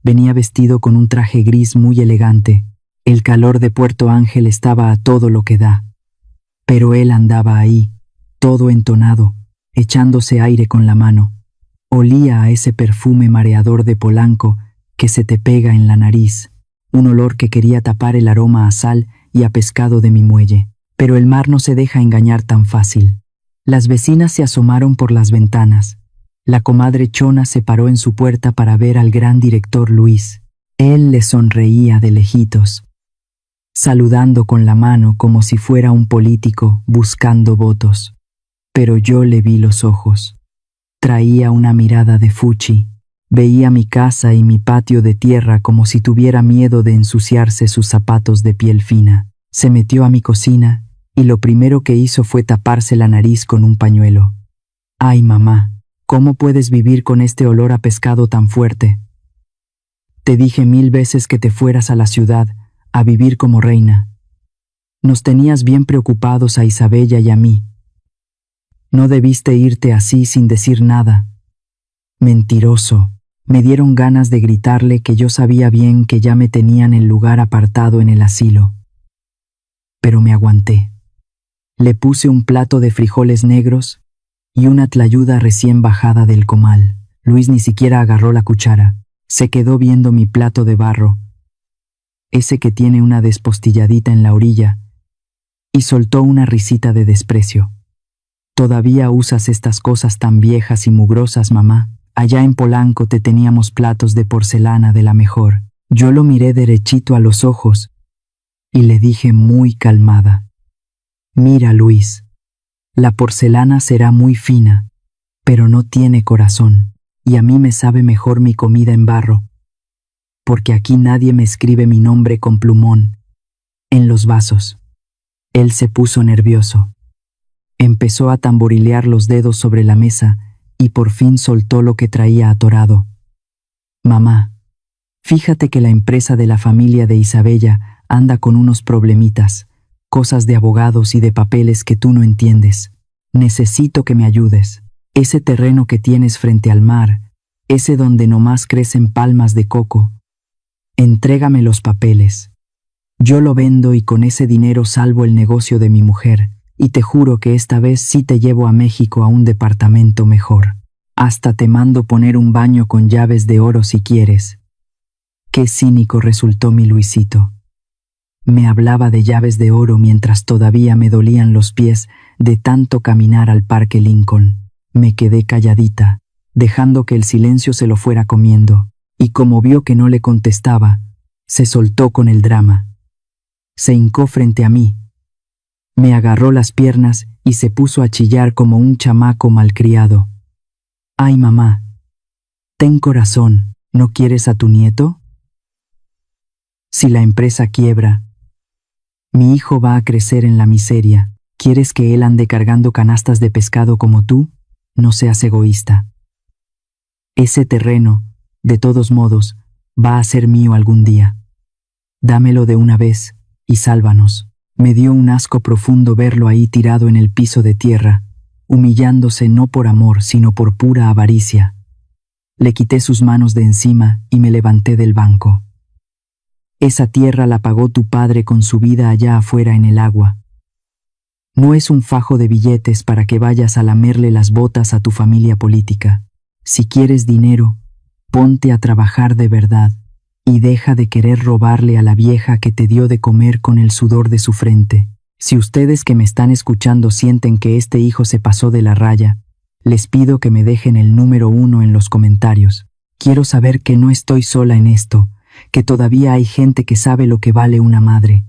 Venía vestido con un traje gris muy elegante. El calor de Puerto Ángel estaba a todo lo que da. Pero él andaba ahí, todo entonado, echándose aire con la mano. Olía a ese perfume mareador de Polanco que se te pega en la nariz, un olor que quería tapar el aroma a sal y a pescado de mi muelle. Pero el mar no se deja engañar tan fácil. Las vecinas se asomaron por las ventanas. La comadre Chona se paró en su puerta para ver al gran director Luis. Él le sonreía de lejitos, saludando con la mano como si fuera un político buscando votos. Pero yo le vi los ojos. Traía una mirada de fuchi. Veía mi casa y mi patio de tierra como si tuviera miedo de ensuciarse sus zapatos de piel fina. Se metió a mi cocina y lo primero que hizo fue taparse la nariz con un pañuelo. «Ay, mamá, ¿cómo puedes vivir con este olor a pescado tan fuerte? Te dije 1000 veces que te fueras a la ciudad, a vivir como reina. Nos tenías bien preocupados a Isabella y a mí. No debiste irte así sin decir nada». Mentiroso. Me dieron ganas de gritarle que yo sabía bien que ya me tenían el lugar apartado en el asilo. Pero me aguanté. Le puse un plato de frijoles negros y una tlayuda recién bajada del comal. Luis ni siquiera agarró la cuchara. Se quedó viendo mi plato de barro, ese que tiene una despostilladita en la orilla, y soltó una risita de desprecio. «¿Todavía usas estas cosas tan viejas y mugrosas, mamá?». allá en Polanco te teníamos platos de porcelana de la mejor. Yo lo miré derechito a los ojos y le dije muy calmada: mira, Luis, la porcelana será muy fina, pero no tiene corazón, y a mí me sabe mejor mi comida en barro, porque aquí nadie me escribe mi nombre con plumón en los vasos. Él se puso nervioso. Empezó a tamborilear los dedos sobre la mesa y por fin soltó lo que traía atorado. Mamá, fíjate que la empresa de la familia de Isabella anda con unos problemitas, cosas de abogados y de papeles que tú no entiendes. Necesito que me ayudes. Ese terreno que tienes frente al mar, ese donde nomás crecen palmas de coco, entrégame los papeles. Yo lo vendo y con ese dinero salvo el negocio de mi mujer, y te juro que esta vez sí te llevo a México a un departamento mejor. Hasta te mando poner un baño con llaves de oro si quieres. Qué cínico resultó mi Luisito. Me hablaba de llaves de oro mientras todavía me dolían los pies de tanto caminar al Parque Lincoln. Me quedé calladita, dejando que el silencio se lo fuera comiendo, y como vio que no le contestaba, se soltó con el drama. Se hincó frente a mí, me agarró las piernas y se puso a chillar como un chamaco malcriado. Ay, mamá, ten corazón, ¿no quieres a tu nieto? Si la empresa quiebra, mi hijo va a crecer en la miseria. ¿Quieres que él ande cargando canastas de pescado como tú? No seas egoísta. Ese terreno, de todos modos, va a ser mío algún día. Dámelo de una vez y sálvanos. Me dio un asco profundo verlo ahí tirado en el piso de tierra, humillándose no por amor, sino por pura avaricia. Le quité sus manos de encima y me levanté del banco. Esa tierra la pagó tu padre con su vida allá afuera en el agua. No es un fajo de billetes para que vayas a lamerle las botas a tu familia política. Si quieres dinero, ponte a trabajar de verdad y deja de querer robarle a la vieja que te dio de comer con el sudor de su frente. Si ustedes que me están escuchando sienten que este hijo se pasó de la raya, les pido que me dejen el número 1 en los comentarios. Quiero saber que no estoy sola en esto, que todavía hay gente que sabe lo que vale una madre.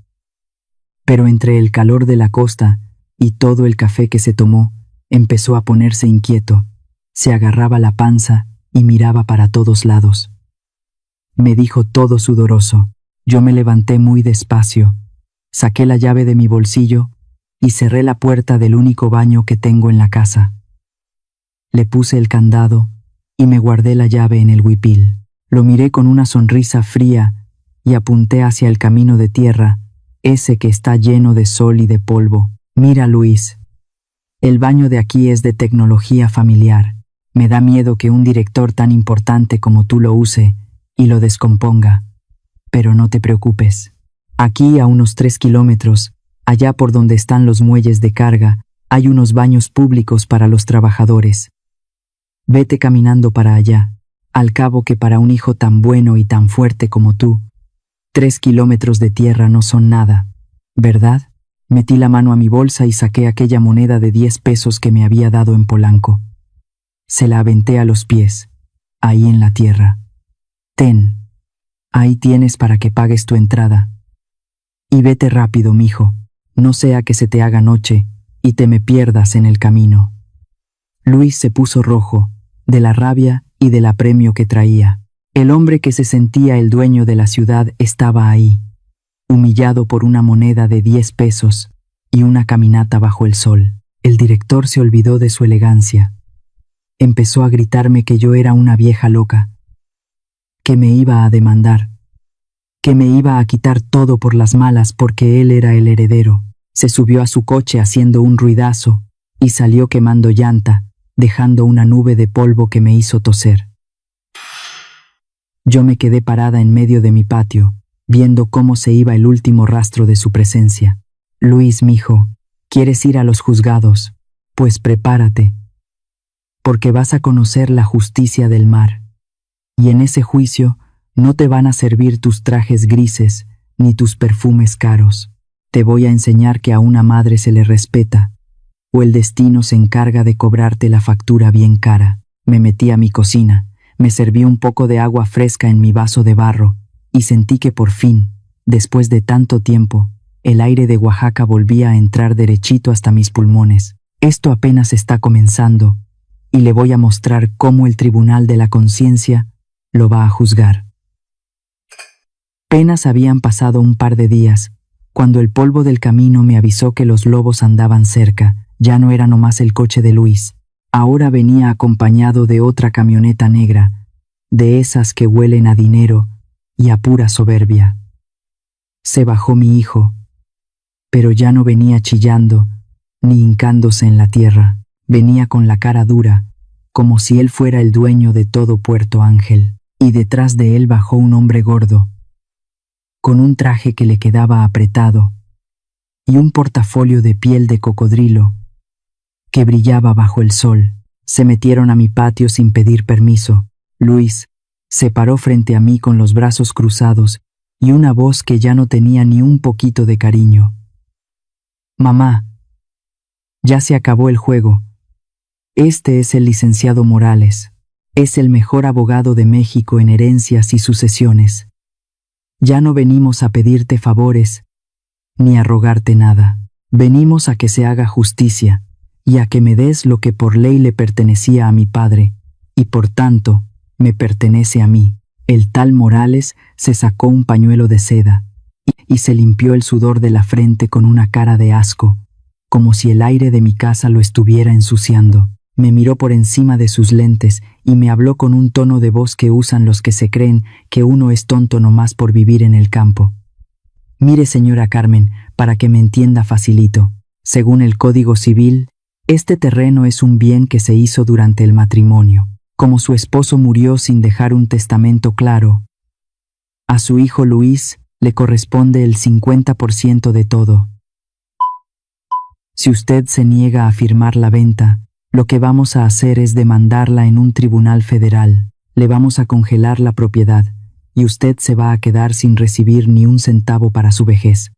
Pero entre el calor de la costa y todo el café que se tomó, empezó a ponerse inquieto. Se agarraba la panza y miraba para todos lados. Me dijo todo sudoroso. Yo me levanté muy despacio, saqué la llave de mi bolsillo y cerré la puerta del único baño que tengo en la casa. Le puse el candado y me guardé la llave en el huipil. Lo miré con una sonrisa fría y apunté hacia el camino de tierra, ese que está lleno de sol y de polvo. Mira, Luis, el baño de aquí es de tecnología familiar. Me da miedo que un director tan importante como tú lo use y lo descomponga. Pero no te preocupes. Aquí a unos 3 kilómetros, allá por donde están los muelles de carga, hay unos baños públicos para los trabajadores. Vete caminando para allá. Al cabo que para un hijo tan bueno y tan fuerte como tú, 3 kilómetros de tierra no son nada, ¿verdad? Metí la mano a mi bolsa y saqué aquella moneda de 10 pesos que me había dado en Polanco. Se la aventé a los pies, ahí en la tierra. Ten, ahí tienes para que pagues tu entrada. Y vete rápido, mijo, no sea que se te haga noche y te me pierdas en el camino. Luis se puso rojo, de la rabia y del apremio que traía. El hombre que se sentía el dueño de la ciudad estaba ahí, humillado por una moneda de 10 pesos y una caminata bajo el sol. El director se olvidó de su elegancia. Empezó a gritarme que yo era una vieja loca, que me iba a demandar, que me iba a quitar todo por las malas porque él era el heredero. Se subió a su coche haciendo un ruidazo y salió quemando llanta, dejando una nube de polvo que me hizo toser. Yo me quedé parada en medio de mi patio, viendo cómo se iba el último rastro de su presencia. Luis, mijo, ¿quieres ir a los juzgados? Pues prepárate, porque vas a conocer la justicia del mar. Y en ese juicio no te van a servir tus trajes grises ni tus perfumes caros. Te voy a enseñar que a una madre se le respeta, o el destino se encarga de cobrarte la factura bien cara. Me metí a mi cocina, me serví un poco de agua fresca en mi vaso de barro, y sentí que por fin, después de tanto tiempo, el aire de Oaxaca volvía a entrar derechito hasta mis pulmones. Esto apenas está comenzando, y le voy a mostrar cómo el Tribunal de la Conciencia lo va a juzgar. Apenas habían pasado un par de días, cuando el polvo del camino me avisó que los lobos andaban cerca. Ya no era nomás el coche de Luis. Ahora venía acompañado de otra camioneta negra, de esas que huelen a dinero y a pura soberbia. Se bajó mi hijo, pero ya no venía chillando ni hincándose en la tierra. Venía con la cara dura, como si él fuera el dueño de todo Puerto Ángel, y detrás de él bajó un hombre gordo, con un traje que le quedaba apretado y un portafolio de piel de cocodrilo que brillaba bajo el sol. Se metieron a mi patio sin pedir permiso. Luis se paró frente a mí con los brazos cruzados y una voz que ya no tenía ni un poquito de cariño. Mamá, ya se acabó el juego. Este es el licenciado Morales. Es el mejor abogado de México en herencias y sucesiones. Ya no venimos a pedirte favores ni a rogarte nada. Venimos a que se haga justicia y a que me des lo que por ley le pertenecía a mi padre, y por tanto me pertenece a mí. El tal Morales se sacó un pañuelo de seda y se limpió el sudor de la frente con una cara de asco, como si el aire de mi casa lo estuviera ensuciando. Me miró por encima de sus lentes y me habló con un tono de voz que usan los que se creen que uno es tonto nomás por vivir en el campo. Mire, señora Carmen, para que me entienda facilito. Según el Código Civil, este terreno es un bien que se hizo durante el matrimonio. Como su esposo murió sin dejar un testamento claro, a su hijo Luis le corresponde el 50% de todo. Si usted se niega a firmar la venta, lo que vamos a hacer es demandarla en un tribunal federal. Le vamos a congelar la propiedad y usted se va a quedar sin recibir ni un centavo para su vejez.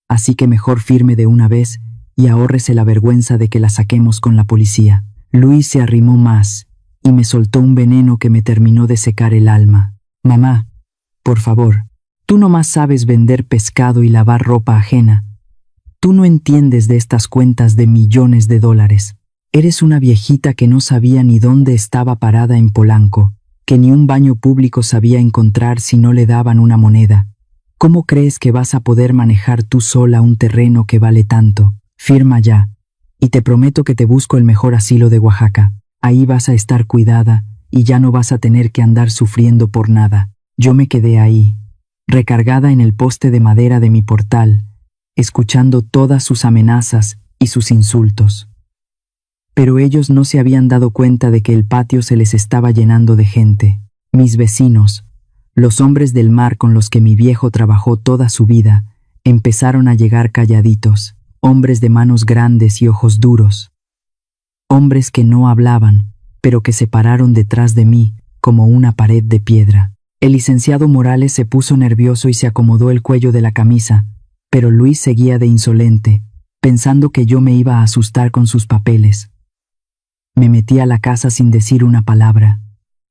Así que mejor firme de una vez y ahórrese la vergüenza de que la saquemos con la policía. Luis se arrimó más y me soltó un veneno que me terminó de secar el alma. Mamá, por favor, tú nomás sabes vender pescado y lavar ropa ajena. Tú no entiendes de estas cuentas de millones de dólares. Eres una viejita que no sabía ni dónde estaba parada en Polanco, que ni un baño público sabía encontrar si no le daban una moneda. ¿Cómo crees que vas a poder manejar tú sola un terreno que vale tanto? Firma ya, y te prometo que te busco el mejor asilo de Oaxaca. Ahí vas a estar cuidada y ya no vas a tener que andar sufriendo por nada. Yo me quedé ahí, recargada en el poste de madera de mi portal, escuchando todas sus amenazas y sus insultos. Pero ellos no se habían dado cuenta de que el patio se les estaba llenando de gente. Mis vecinos, los hombres del mar con los que mi viejo trabajó toda su vida, empezaron a llegar calladitos, hombres de manos grandes y ojos duros. Hombres que no hablaban, pero que se pararon detrás de mí como una pared de piedra. El licenciado Morales se puso nervioso y se acomodó el cuello de la camisa, pero Luis seguía de insolente, pensando que yo me iba a asustar con sus papeles. Me metí a la casa sin decir una palabra.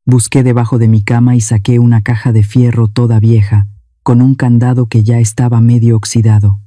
Busqué debajo de mi cama y saqué una caja de fierro toda vieja, con un candado que ya estaba medio oxidado.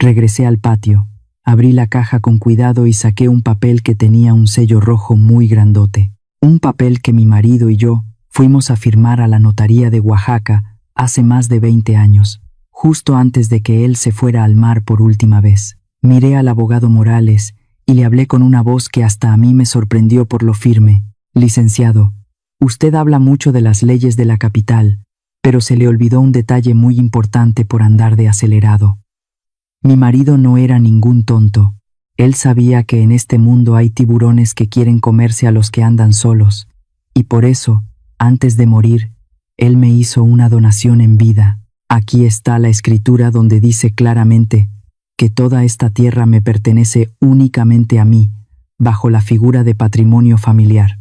Regresé al patio, abrí la caja con cuidado y saqué un papel que tenía un sello rojo muy grandote. Un papel que mi marido y yo fuimos a firmar a la notaría de Oaxaca hace más de 20 años, justo antes de que él se fuera al mar por última vez. Miré al abogado Morales y le hablé con una voz que hasta a mí me sorprendió por lo firme. Licenciado, usted habla mucho de las leyes de la capital, pero se le olvidó un detalle muy importante por andar de acelerado. Mi marido no era ningún tonto. Él sabía que en este mundo hay tiburones que quieren comerse a los que andan solos, y por eso, antes de morir, él me hizo una donación en vida. Aquí está la escritura donde dice claramente que toda esta tierra me pertenece únicamente a mí, bajo la figura de patrimonio familiar.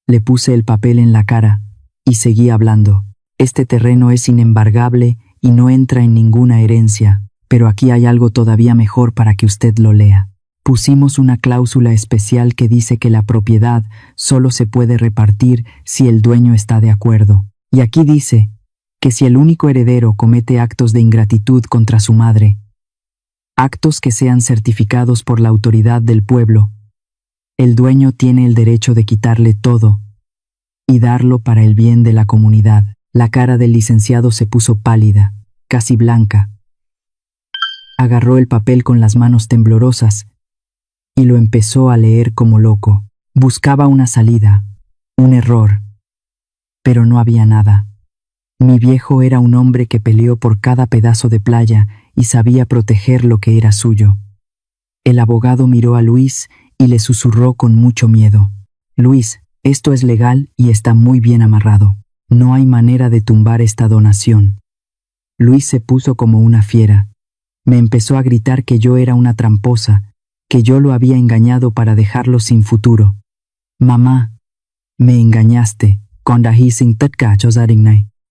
Le puse el papel en la cara y seguí hablando. Este terreno es inembargable y no entra en ninguna herencia, pero aquí hay algo todavía mejor para que usted lo lea. Pusimos una cláusula especial que dice que la propiedad solo se puede repartir si el dueño está de acuerdo. Y aquí dice que si el único heredero comete actos de ingratitud contra su madre, actos que sean certificados por la autoridad del pueblo, el dueño tiene el derecho de quitarle todo y darlo para el bien de la comunidad. La cara del licenciado se puso pálida, casi blanca. Agarró el papel con las manos temblorosas y lo empezó a leer como loco. Buscaba una salida, un error, pero no había nada. Mi viejo era un hombre que peleó por cada pedazo de playa y sabía proteger lo que era suyo. El abogado miró a Luis y le susurró con mucho miedo: Luis, esto es legal y está muy bien amarrado. No hay manera de tumbar esta donación. Luis se puso como una fiera. Me empezó a gritar que yo era una tramposa, que yo lo había engañado para dejarlo sin futuro. Mamá, me engañaste,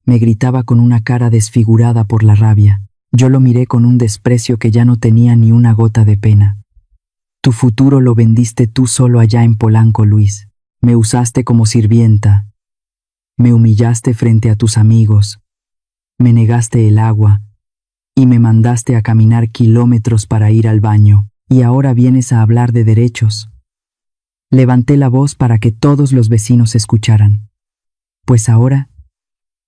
me gritaba con una cara desfigurada por la rabia. Yo lo miré con un desprecio que ya no tenía ni una gota de pena. Tu futuro lo vendiste tú solo allá en Polanco, Luis. Me usaste como sirvienta. Me humillaste frente a tus amigos. Me negaste el agua y me mandaste a caminar kilómetros para ir al baño. Y ahora vienes a hablar de derechos. Levanté la voz para que todos los vecinos escucharan. Pues ahora,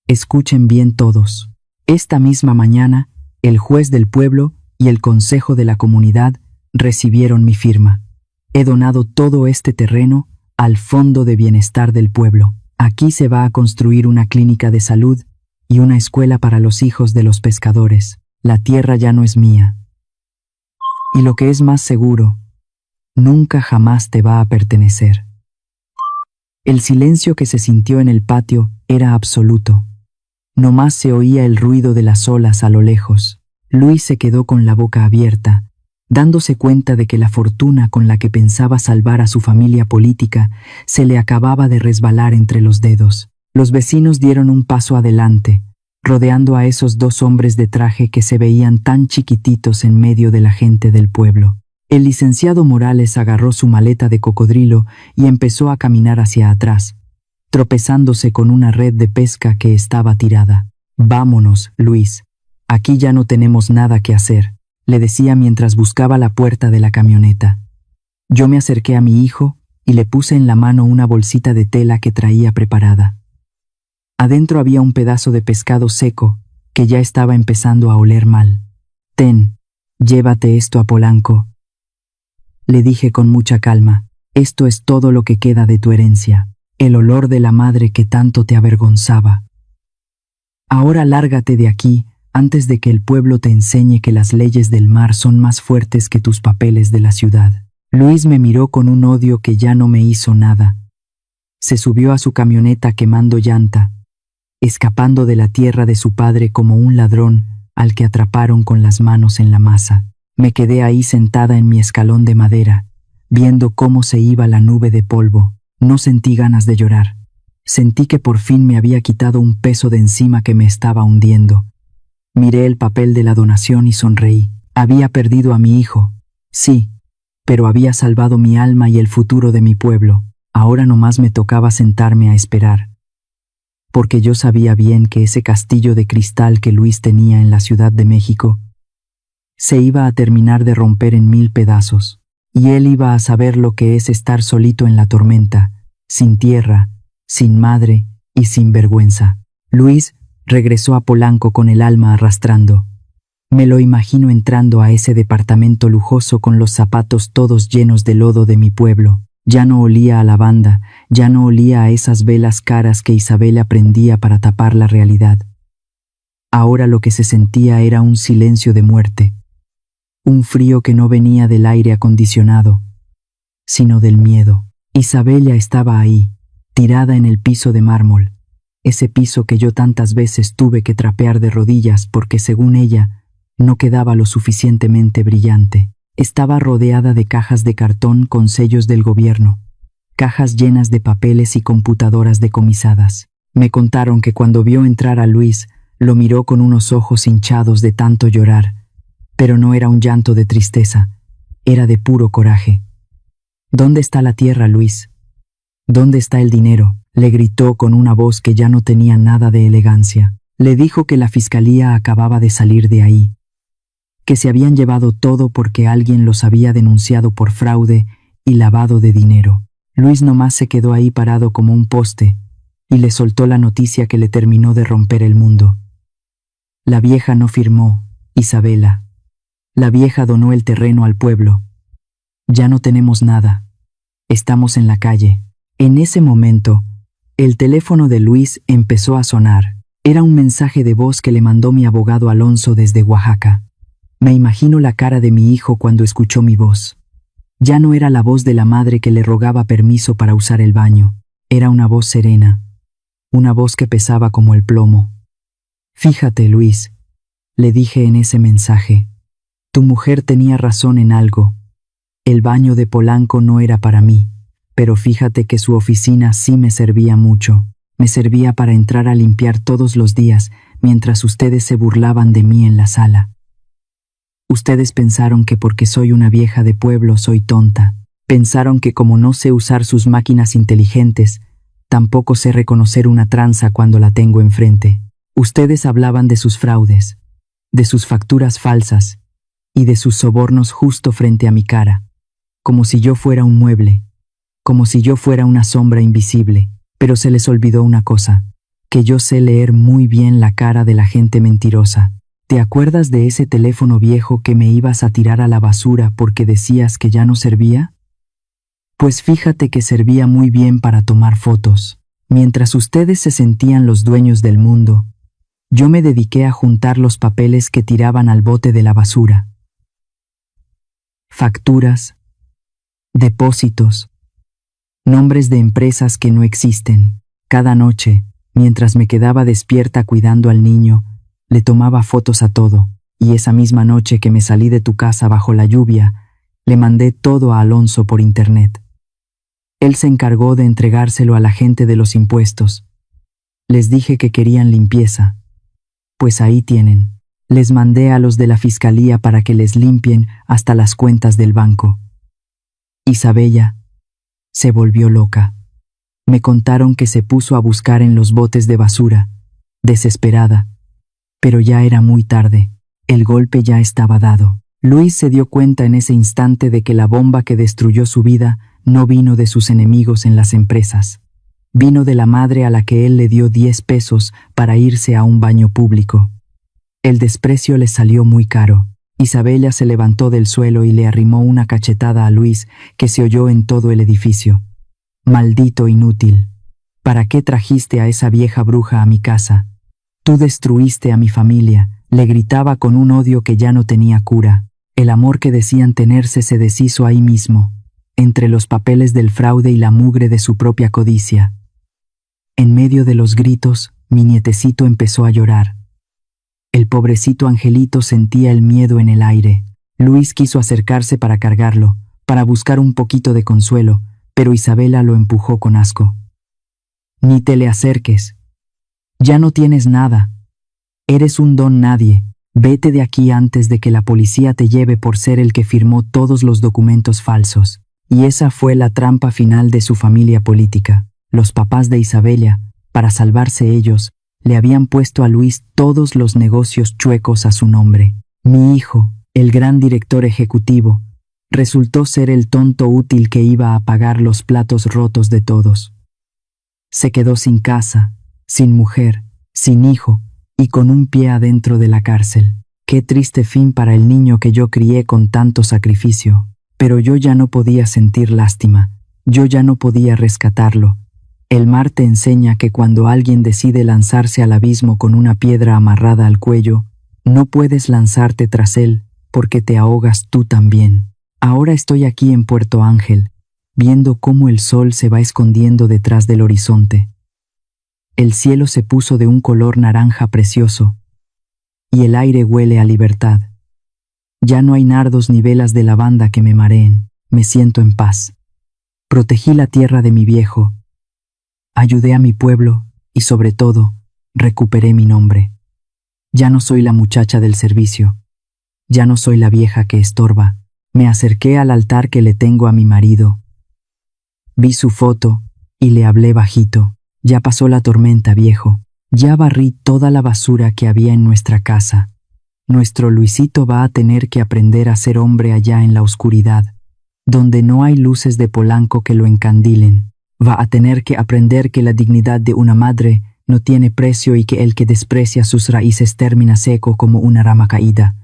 escuchen bien todos. Esta misma mañana, el juez del pueblo y el consejo de la comunidad recibieron mi firma. He donado todo este terreno al Fondo de Bienestar del Pueblo. Aquí se va a construir una clínica de salud y una escuela para los hijos de los pescadores. La tierra ya no es mía. Y lo que es más seguro, nunca jamás te va a pertenecer. El silencio que se sintió en el patio era absoluto. Nomás se oía el ruido de las olas a lo lejos. Luis se quedó con la boca abierta, dándose cuenta de que la fortuna con la que pensaba salvar a su familia política se le acababa de resbalar entre los dedos. Los vecinos dieron un paso adelante, rodeando a esos dos hombres de traje que se veían tan chiquititos en medio de la gente del pueblo. El licenciado Morales agarró su maleta de cocodrilo y empezó a caminar hacia atrás, tropezándose con una red de pesca que estaba tirada. Vámonos, Luis. Aquí ya no tenemos nada que hacer, le decía mientras buscaba la puerta de la camioneta. Yo me acerqué a mi hijo y le puse en la mano una bolsita de tela que traía preparada. Adentro había un pedazo de pescado seco que ya estaba empezando a oler mal. Ten, llévate esto a Polanco. Le dije con mucha calma, esto es todo lo que queda de tu herencia, el olor de la madre que tanto te avergonzaba. Ahora lárgate de aquí antes de que el pueblo te enseñe que las leyes del mar son más fuertes que tus papeles de la ciudad. Luis me miró con un odio que ya no me hizo nada. Se subió a su camioneta quemando llanta, escapando de la tierra de su padre como un ladrón al que atraparon con las manos en la masa. Me quedé ahí sentada en mi escalón de madera, viendo cómo se iba la nube de polvo. No sentí ganas de llorar. Sentí que por fin me había quitado un peso de encima que me estaba hundiendo. Miré el papel de la donación y sonreí. Había perdido a mi hijo, sí, pero había salvado mi alma y el futuro de mi pueblo. Ahora nomás me tocaba sentarme a esperar. Porque yo sabía bien que ese castillo de cristal que Luis tenía en la Ciudad de México se iba a terminar de romper en 1000 pedazos, y él iba a saber lo que es estar solito en la tormenta, sin tierra, sin madre y sin vergüenza. Luis regresó a Polanco con el alma arrastrando. Me lo imagino entrando a ese departamento lujoso con los zapatos todos llenos de lodo de mi pueblo. Ya no olía a lavanda, ya no olía a esas velas caras que Isabel prendía para tapar la realidad. Ahora lo que se sentía era un silencio de muerte, un frío que no venía del aire acondicionado, sino del miedo. Isabella estaba ahí, tirada en el piso de mármol, ese piso que yo tantas veces tuve que trapear de rodillas porque, según ella, no quedaba lo suficientemente brillante. Estaba rodeada de cajas de cartón con sellos del gobierno, cajas llenas de papeles y computadoras decomisadas. Me contaron que cuando vio entrar a Luis, lo miró con unos ojos hinchados de tanto llorar, pero no era un llanto de tristeza, era de puro coraje. ¿Dónde está la tierra, Luis? ¿Dónde está el dinero?, le gritó con una voz que ya no tenía nada de elegancia. Le dijo que la fiscalía acababa de salir de ahí, que se habían llevado todo porque alguien los había denunciado por fraude y lavado de dinero. Luis nomás se quedó ahí parado como un poste y le soltó la noticia que le terminó de romper el mundo. La vieja no firmó, Isabela. La vieja donó el terreno al pueblo. Ya no tenemos nada. Estamos en la calle. En ese momento, el teléfono de Luis empezó a sonar. Era un mensaje de voz que le mandó mi abogado Alonso desde Oaxaca. Me imagino la cara de mi hijo cuando escuchó mi voz. Ya no era la voz de la madre que le rogaba permiso para usar el baño. Era una voz serena. Una voz que pesaba como el plomo. Fíjate, Luis, le dije en ese mensaje. Tu mujer tenía razón en algo. El baño de Polanco no era para mí, pero fíjate que su oficina sí me servía mucho. Me servía para entrar a limpiar todos los días mientras ustedes se burlaban de mí en la sala. Ustedes pensaron que porque soy una vieja de pueblo soy tonta. Pensaron que como no sé usar sus máquinas inteligentes, tampoco sé reconocer una tranza cuando la tengo enfrente. Ustedes hablaban de sus fraudes, de sus facturas falsas y de sus sobornos justo frente a mi cara, como si yo fuera un mueble, como si yo fuera una sombra invisible. Pero se les olvidó una cosa, que yo sé leer muy bien la cara de la gente mentirosa. ¿Te acuerdas de ese teléfono viejo que me ibas a tirar a la basura porque decías que ya no servía? Pues fíjate que servía muy bien para tomar fotos. Mientras ustedes se sentían los dueños del mundo, yo me dediqué a juntar los papeles que tiraban al bote de la basura. Facturas, depósitos, nombres de empresas que no existen. Cada noche, mientras me quedaba despierta cuidando al niño, le tomaba fotos a todo, y esa misma noche que me salí de tu casa bajo la lluvia, le mandé todo a Alonso por internet. Él se encargó de entregárselo a la gente de los impuestos. Les dije que querían limpieza. Pues ahí tienen. Les mandé a los de la fiscalía para que les limpien hasta las cuentas del banco. Isabella se volvió loca. Me contaron que se puso a buscar en los botes de basura, desesperada. Pero ya era muy tarde. El golpe ya estaba dado. Luis se dio cuenta en ese instante de que la bomba que destruyó su vida no vino de sus enemigos en las empresas. Vino de la madre a la que él le dio 10 pesos para irse a un baño público. El desprecio le salió muy caro. Isabella se levantó del suelo y le arrimó una cachetada a Luis que se oyó en todo el edificio. Maldito inútil. ¿Para qué trajiste a esa vieja bruja a mi casa? Tú destruiste a mi familia, le gritaba con un odio que ya no tenía cura. El amor que decían tenerse se deshizo ahí mismo, entre los papeles del fraude y la mugre de su propia codicia. En medio de los gritos, mi nietecito empezó a llorar. El pobrecito angelito sentía el miedo en el aire. Luis quiso acercarse para cargarlo, para buscar un poquito de consuelo, pero Isabela lo empujó con asco. Ni te le acerques. Ya no tienes nada. Eres un don nadie. Vete de aquí antes de que la policía te lleve por ser el que firmó todos los documentos falsos. Y esa fue la trampa final de su familia política. Los papás de Isabella, para salvarse ellos, le habían puesto a Luis todos los negocios chuecos a su nombre. Mi hijo, el gran director ejecutivo, resultó ser el tonto útil que iba a pagar los platos rotos de todos. Se quedó sin casa, sin mujer, sin hijo y con un pie adentro de la cárcel. Qué triste fin para el niño que yo crié con tanto sacrificio. Pero yo ya no podía sentir lástima, yo ya no podía rescatarlo. El mar te enseña que cuando alguien decide lanzarse al abismo con una piedra amarrada al cuello, no puedes lanzarte tras él porque te ahogas tú también. Ahora estoy aquí en Puerto Ángel, viendo cómo el sol se va escondiendo detrás del horizonte. El cielo se puso de un color naranja precioso, y el aire huele a libertad. Ya no hay nardos ni velas de lavanda que me mareen, me siento en paz. Protegí la tierra de mi viejo, ayudé a mi pueblo y sobre todo, recuperé mi nombre. Ya no soy la muchacha del servicio, ya no soy la vieja que estorba. Me acerqué al altar que le tengo a mi marido. Vi su foto y le hablé bajito. Ya pasó la tormenta, viejo. Ya barrí toda la basura que había en nuestra casa. Nuestro Luisito va a tener que aprender a ser hombre allá en la oscuridad, donde no hay luces de Polanco que lo encandilen. Va a tener que aprender que la dignidad de una madre no tiene precio y que el que desprecia sus raíces termina seco como una rama caída.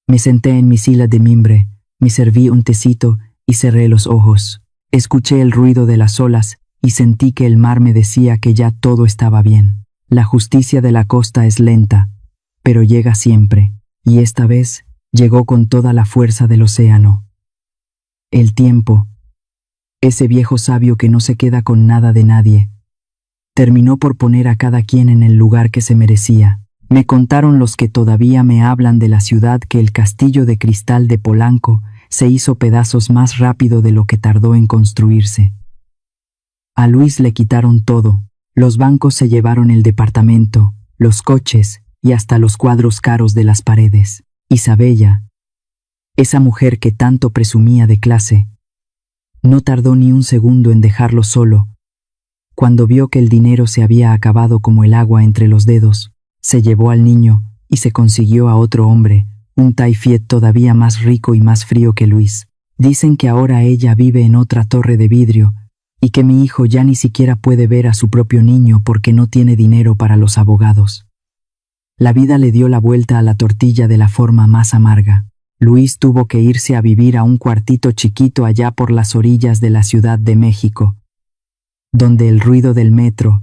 Me senté en mi silla de mimbre, me serví un tecito y cerré los ojos. Escuché el ruido de las olas y sentí que el mar me decía que ya todo estaba bien. La justicia de la costa es lenta, pero llega siempre, y esta vez llegó con toda la fuerza del océano. El tiempo, ese viejo sabio que no se queda con nada de nadie, terminó por poner a cada quien en el lugar que se merecía. Me contaron los que todavía me hablan de la ciudad que el castillo de cristal de Polanco se hizo pedazos más rápido de lo que tardó en construirse. A Luis le quitaron todo. Los bancos se llevaron el departamento, los coches y hasta los cuadros caros de las paredes. Isabella, esa mujer que tanto presumía de clase, no tardó ni un segundo en dejarlo solo. Cuando vio que el dinero se había acabado como el agua entre los dedos, se llevó al niño y se consiguió a otro hombre, un Taifiet todavía más rico y más frío que Luis. Dicen que ahora ella vive en otra torre de vidrio y que mi hijo ya ni siquiera puede ver a su propio niño porque no tiene dinero para los abogados. La vida le dio la vuelta a la tortilla de la forma más amarga. Luis tuvo que irse a vivir a un cuartito chiquito allá por las orillas de la Ciudad de México, donde el ruido del metro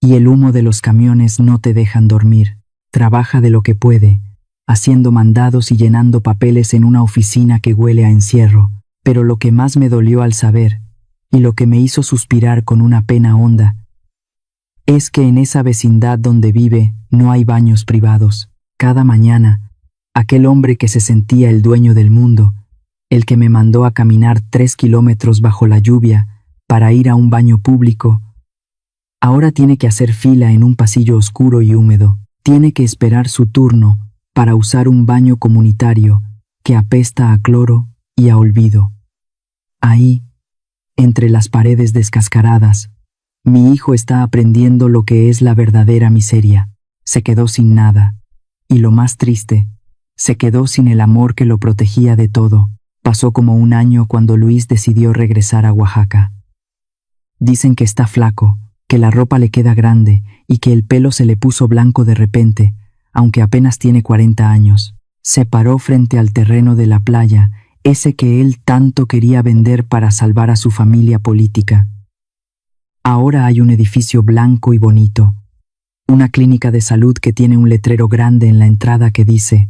y el humo de los camiones no te dejan dormir. Trabaja de lo que puede, haciendo mandados y llenando papeles en una oficina que huele a encierro, pero lo que más me dolió al saber, y lo que me hizo suspirar con una pena honda, es que en esa vecindad donde vive no hay baños privados. Cada mañana, aquel hombre que se sentía el dueño del mundo, el que me mandó a caminar 3 kilómetros bajo la lluvia para ir a un baño público, ahora tiene que hacer fila en un pasillo oscuro y húmedo. Tiene que esperar su turno para usar un baño comunitario que apesta a cloro y a olvido. Ahí, entre las paredes descascaradas, mi hijo está aprendiendo lo que es la verdadera miseria. Se quedó sin nada, y lo más triste, se quedó sin el amor que lo protegía de todo. Pasó como un año cuando Luis decidió regresar a Oaxaca. Dicen que está flaco, que la ropa le queda grande y que el pelo se le puso blanco de repente, aunque apenas tiene 40 años. Se paró frente al terreno de la playa, ese que él tanto quería vender para salvar a su familia política. Ahora hay un edificio blanco y bonito, una clínica de salud que tiene un letrero grande en la entrada que dice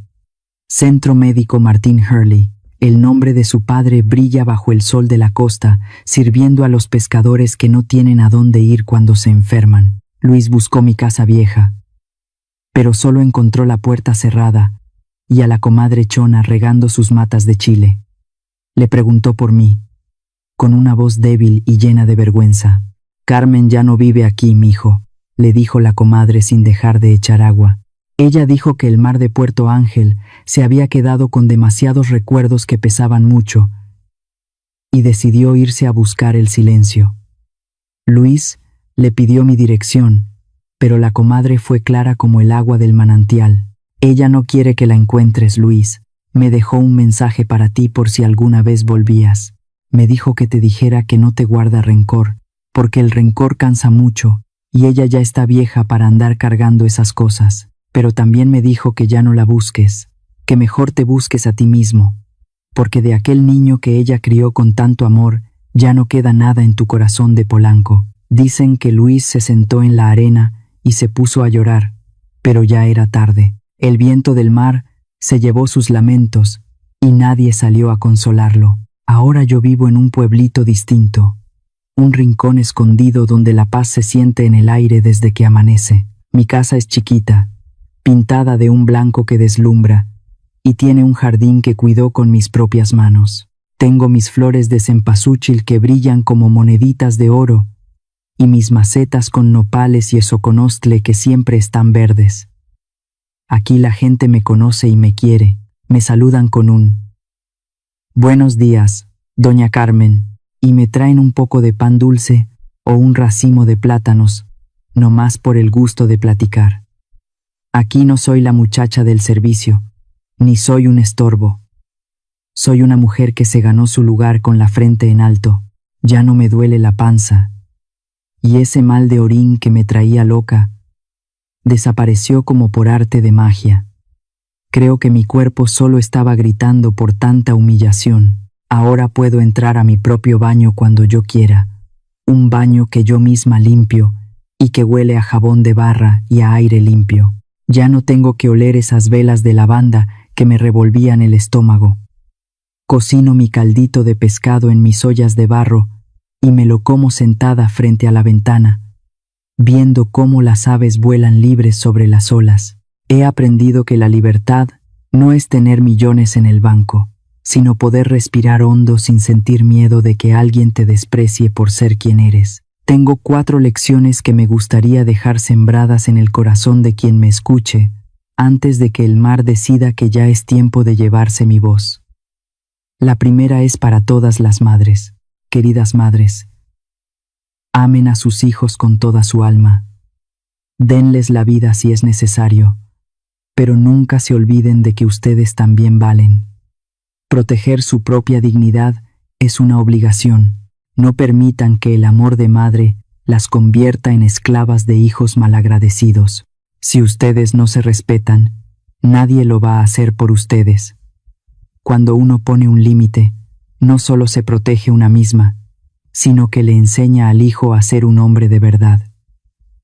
Centro Médico Martin Hurley. El nombre de su padre brilla bajo el sol de la costa, sirviendo a los pescadores que no tienen a dónde ir cuando se enferman. Luis buscó mi casa vieja, pero solo encontró la puerta cerrada y a la comadre Chona regando sus matas de chile. Le preguntó por mí, con una voz débil y llena de vergüenza. Carmen ya no vive aquí, mijo, le dijo la comadre sin dejar de echar agua. Ella dijo que el mar de Puerto Ángel se había quedado con demasiados recuerdos que pesaban mucho y decidió irse a buscar el silencio. Luis le pidió mi dirección, pero la comadre fue clara como el agua del manantial. Ella no quiere que la encuentres, Luis. Me dejó un mensaje para ti por si alguna vez volvías. Me dijo que te dijera que no te guarda rencor, porque el rencor cansa mucho y ella ya está vieja para andar cargando esas cosas. Pero también me dijo que ya no la busques, que mejor te busques a ti mismo, porque de aquel niño que ella crió con tanto amor, ya no queda nada en tu corazón de Polanco. Dicen que Luis se sentó en la arena y se puso a llorar, pero ya era tarde. El viento del mar se llevó sus lamentos y nadie salió a consolarlo. Ahora yo vivo en un pueblito distinto, un rincón escondido donde la paz se siente en el aire desde que amanece. Mi casa es chiquita, pintada de un blanco que deslumbra, y tiene un jardín que cuidó con mis propias manos. Tengo mis flores de cempasúchil que brillan como moneditas de oro, y mis macetas con nopales y esoconostle que siempre están verdes. Aquí la gente me conoce y me quiere, me saludan con un Buenos días, doña Carmen, y me traen un poco de pan dulce o un racimo de plátanos, nomás por el gusto de platicar. Aquí no soy la muchacha del servicio, ni soy un estorbo. Soy una mujer que se ganó su lugar con la frente en alto. Ya no me duele la panza. Y ese mal de orín que me traía loca desapareció como por arte de magia. Creo que mi cuerpo solo estaba gritando por tanta humillación. Ahora puedo entrar a mi propio baño cuando yo quiera. Un baño que yo misma limpio y que huele a jabón de barra y a aire limpio. Ya no tengo que oler esas velas de lavanda que me revolvían el estómago. Cocino mi caldito de pescado en mis ollas de barro y me lo como sentada frente a la ventana, viendo cómo las aves vuelan libres sobre las olas. He aprendido que la libertad no es tener millones en el banco, sino poder respirar hondo sin sentir miedo de que alguien te desprecie por ser quien eres. Tengo 4 lecciones que me gustaría dejar sembradas en el corazón de quien me escuche, antes de que el mar decida que ya es tiempo de llevarse mi voz. La primera es para todas las madres. Queridas madres, amen a sus hijos con toda su alma. Denles la vida si es necesario, pero nunca se olviden de que ustedes también valen. Proteger su propia dignidad es una obligación. No permitan que el amor de madre las convierta en esclavas de hijos malagradecidos. Si ustedes no se respetan, nadie lo va a hacer por ustedes. Cuando uno pone un límite, no solo se protege una misma, sino que le enseña al hijo a ser un hombre de verdad.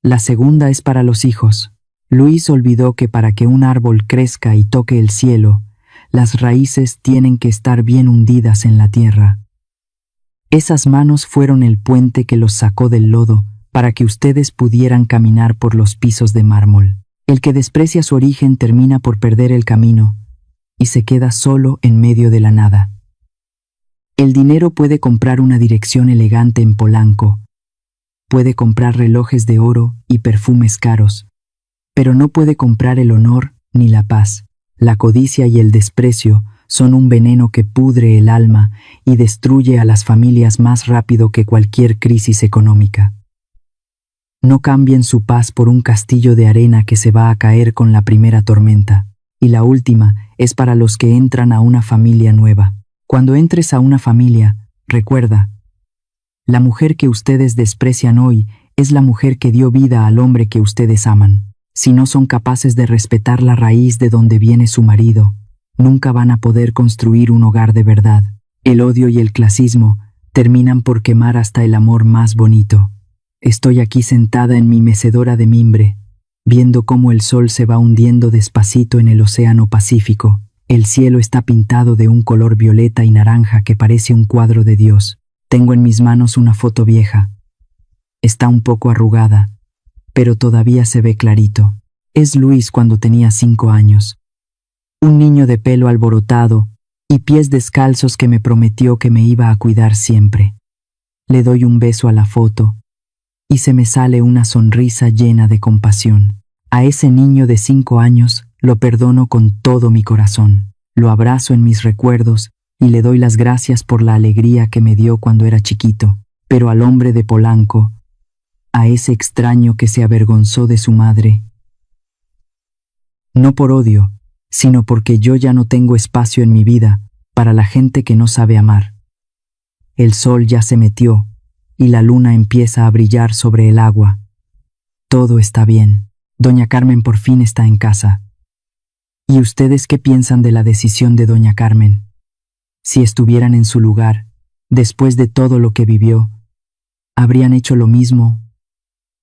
La segunda es para los hijos. Luis olvidó que para que un árbol crezca y toque el cielo, las raíces tienen que estar bien hundidas en la tierra. Esas manos fueron el puente que los sacó del lodo para que ustedes pudieran caminar por los pisos de mármol. El que desprecia su origen termina por perder el camino y se queda solo en medio de la nada. El dinero puede comprar una dirección elegante en Polanco, puede comprar relojes de oro y perfumes caros, pero no puede comprar el honor ni la paz. La codicia y el desprecio son un veneno que pudre el alma y destruye a las familias más rápido que cualquier crisis económica. No cambien su paz por un castillo de arena que se va a caer con la primera tormenta. Y la última es para los que entran a una familia nueva. Cuando entres a una familia, recuerda, la mujer que ustedes desprecian hoy es la mujer que dio vida al hombre que ustedes aman. Si no son capaces de respetar la raíz de donde viene su marido, nunca van a poder construir un hogar de verdad. El odio y el clasismo terminan por quemar hasta el amor más bonito. Estoy aquí sentada en mi mecedora de mimbre, viendo cómo el sol se va hundiendo despacito en el océano Pacífico. El cielo está pintado de un color violeta y naranja que parece un cuadro de Dios. Tengo en mis manos una foto vieja. Está un poco arrugada, pero todavía se ve clarito. Es Luis cuando tenía 5 años. Un niño de pelo alborotado y pies descalzos que me prometió que me iba a cuidar siempre. Le doy un beso a la foto y se me sale una sonrisa llena de compasión. A ese niño de 5 años lo perdono con todo mi corazón. Lo abrazo en mis recuerdos y le doy las gracias por la alegría que me dio cuando era chiquito. Pero al hombre de Polanco, a ese extraño que se avergonzó de su madre, no por odio, sino porque yo ya no tengo espacio en mi vida para la gente que no sabe amar. El sol ya se metió y la luna empieza a brillar sobre el agua. Todo está bien. Doña Carmen por fin está en casa. ¿Y ustedes qué piensan de la decisión de doña Carmen? Si estuvieran en su lugar, después de todo lo que vivió, ¿habrían hecho lo mismo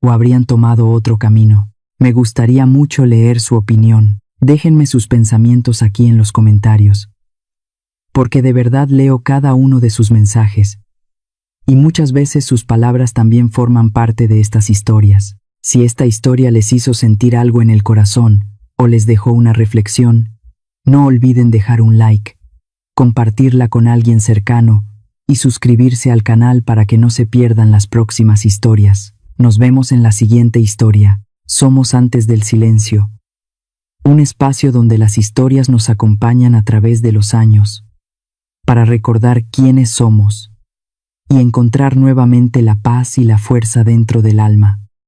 o habrían tomado otro camino? Me gustaría mucho leer su opinión. Déjenme sus pensamientos aquí en los comentarios, porque de verdad leo cada uno de sus mensajes, y muchas veces sus palabras también forman parte de estas historias. Si esta historia les hizo sentir algo en el corazón o les dejó una reflexión, no olviden dejar un like, compartirla con alguien cercano y suscribirse al canal para que no se pierdan las próximas historias. Nos vemos en la siguiente historia. Somos Antes del Silencio, un espacio donde las historias nos acompañan a través de los años. para recordar quiénes somos y encontrar nuevamente la paz y la fuerza dentro del alma.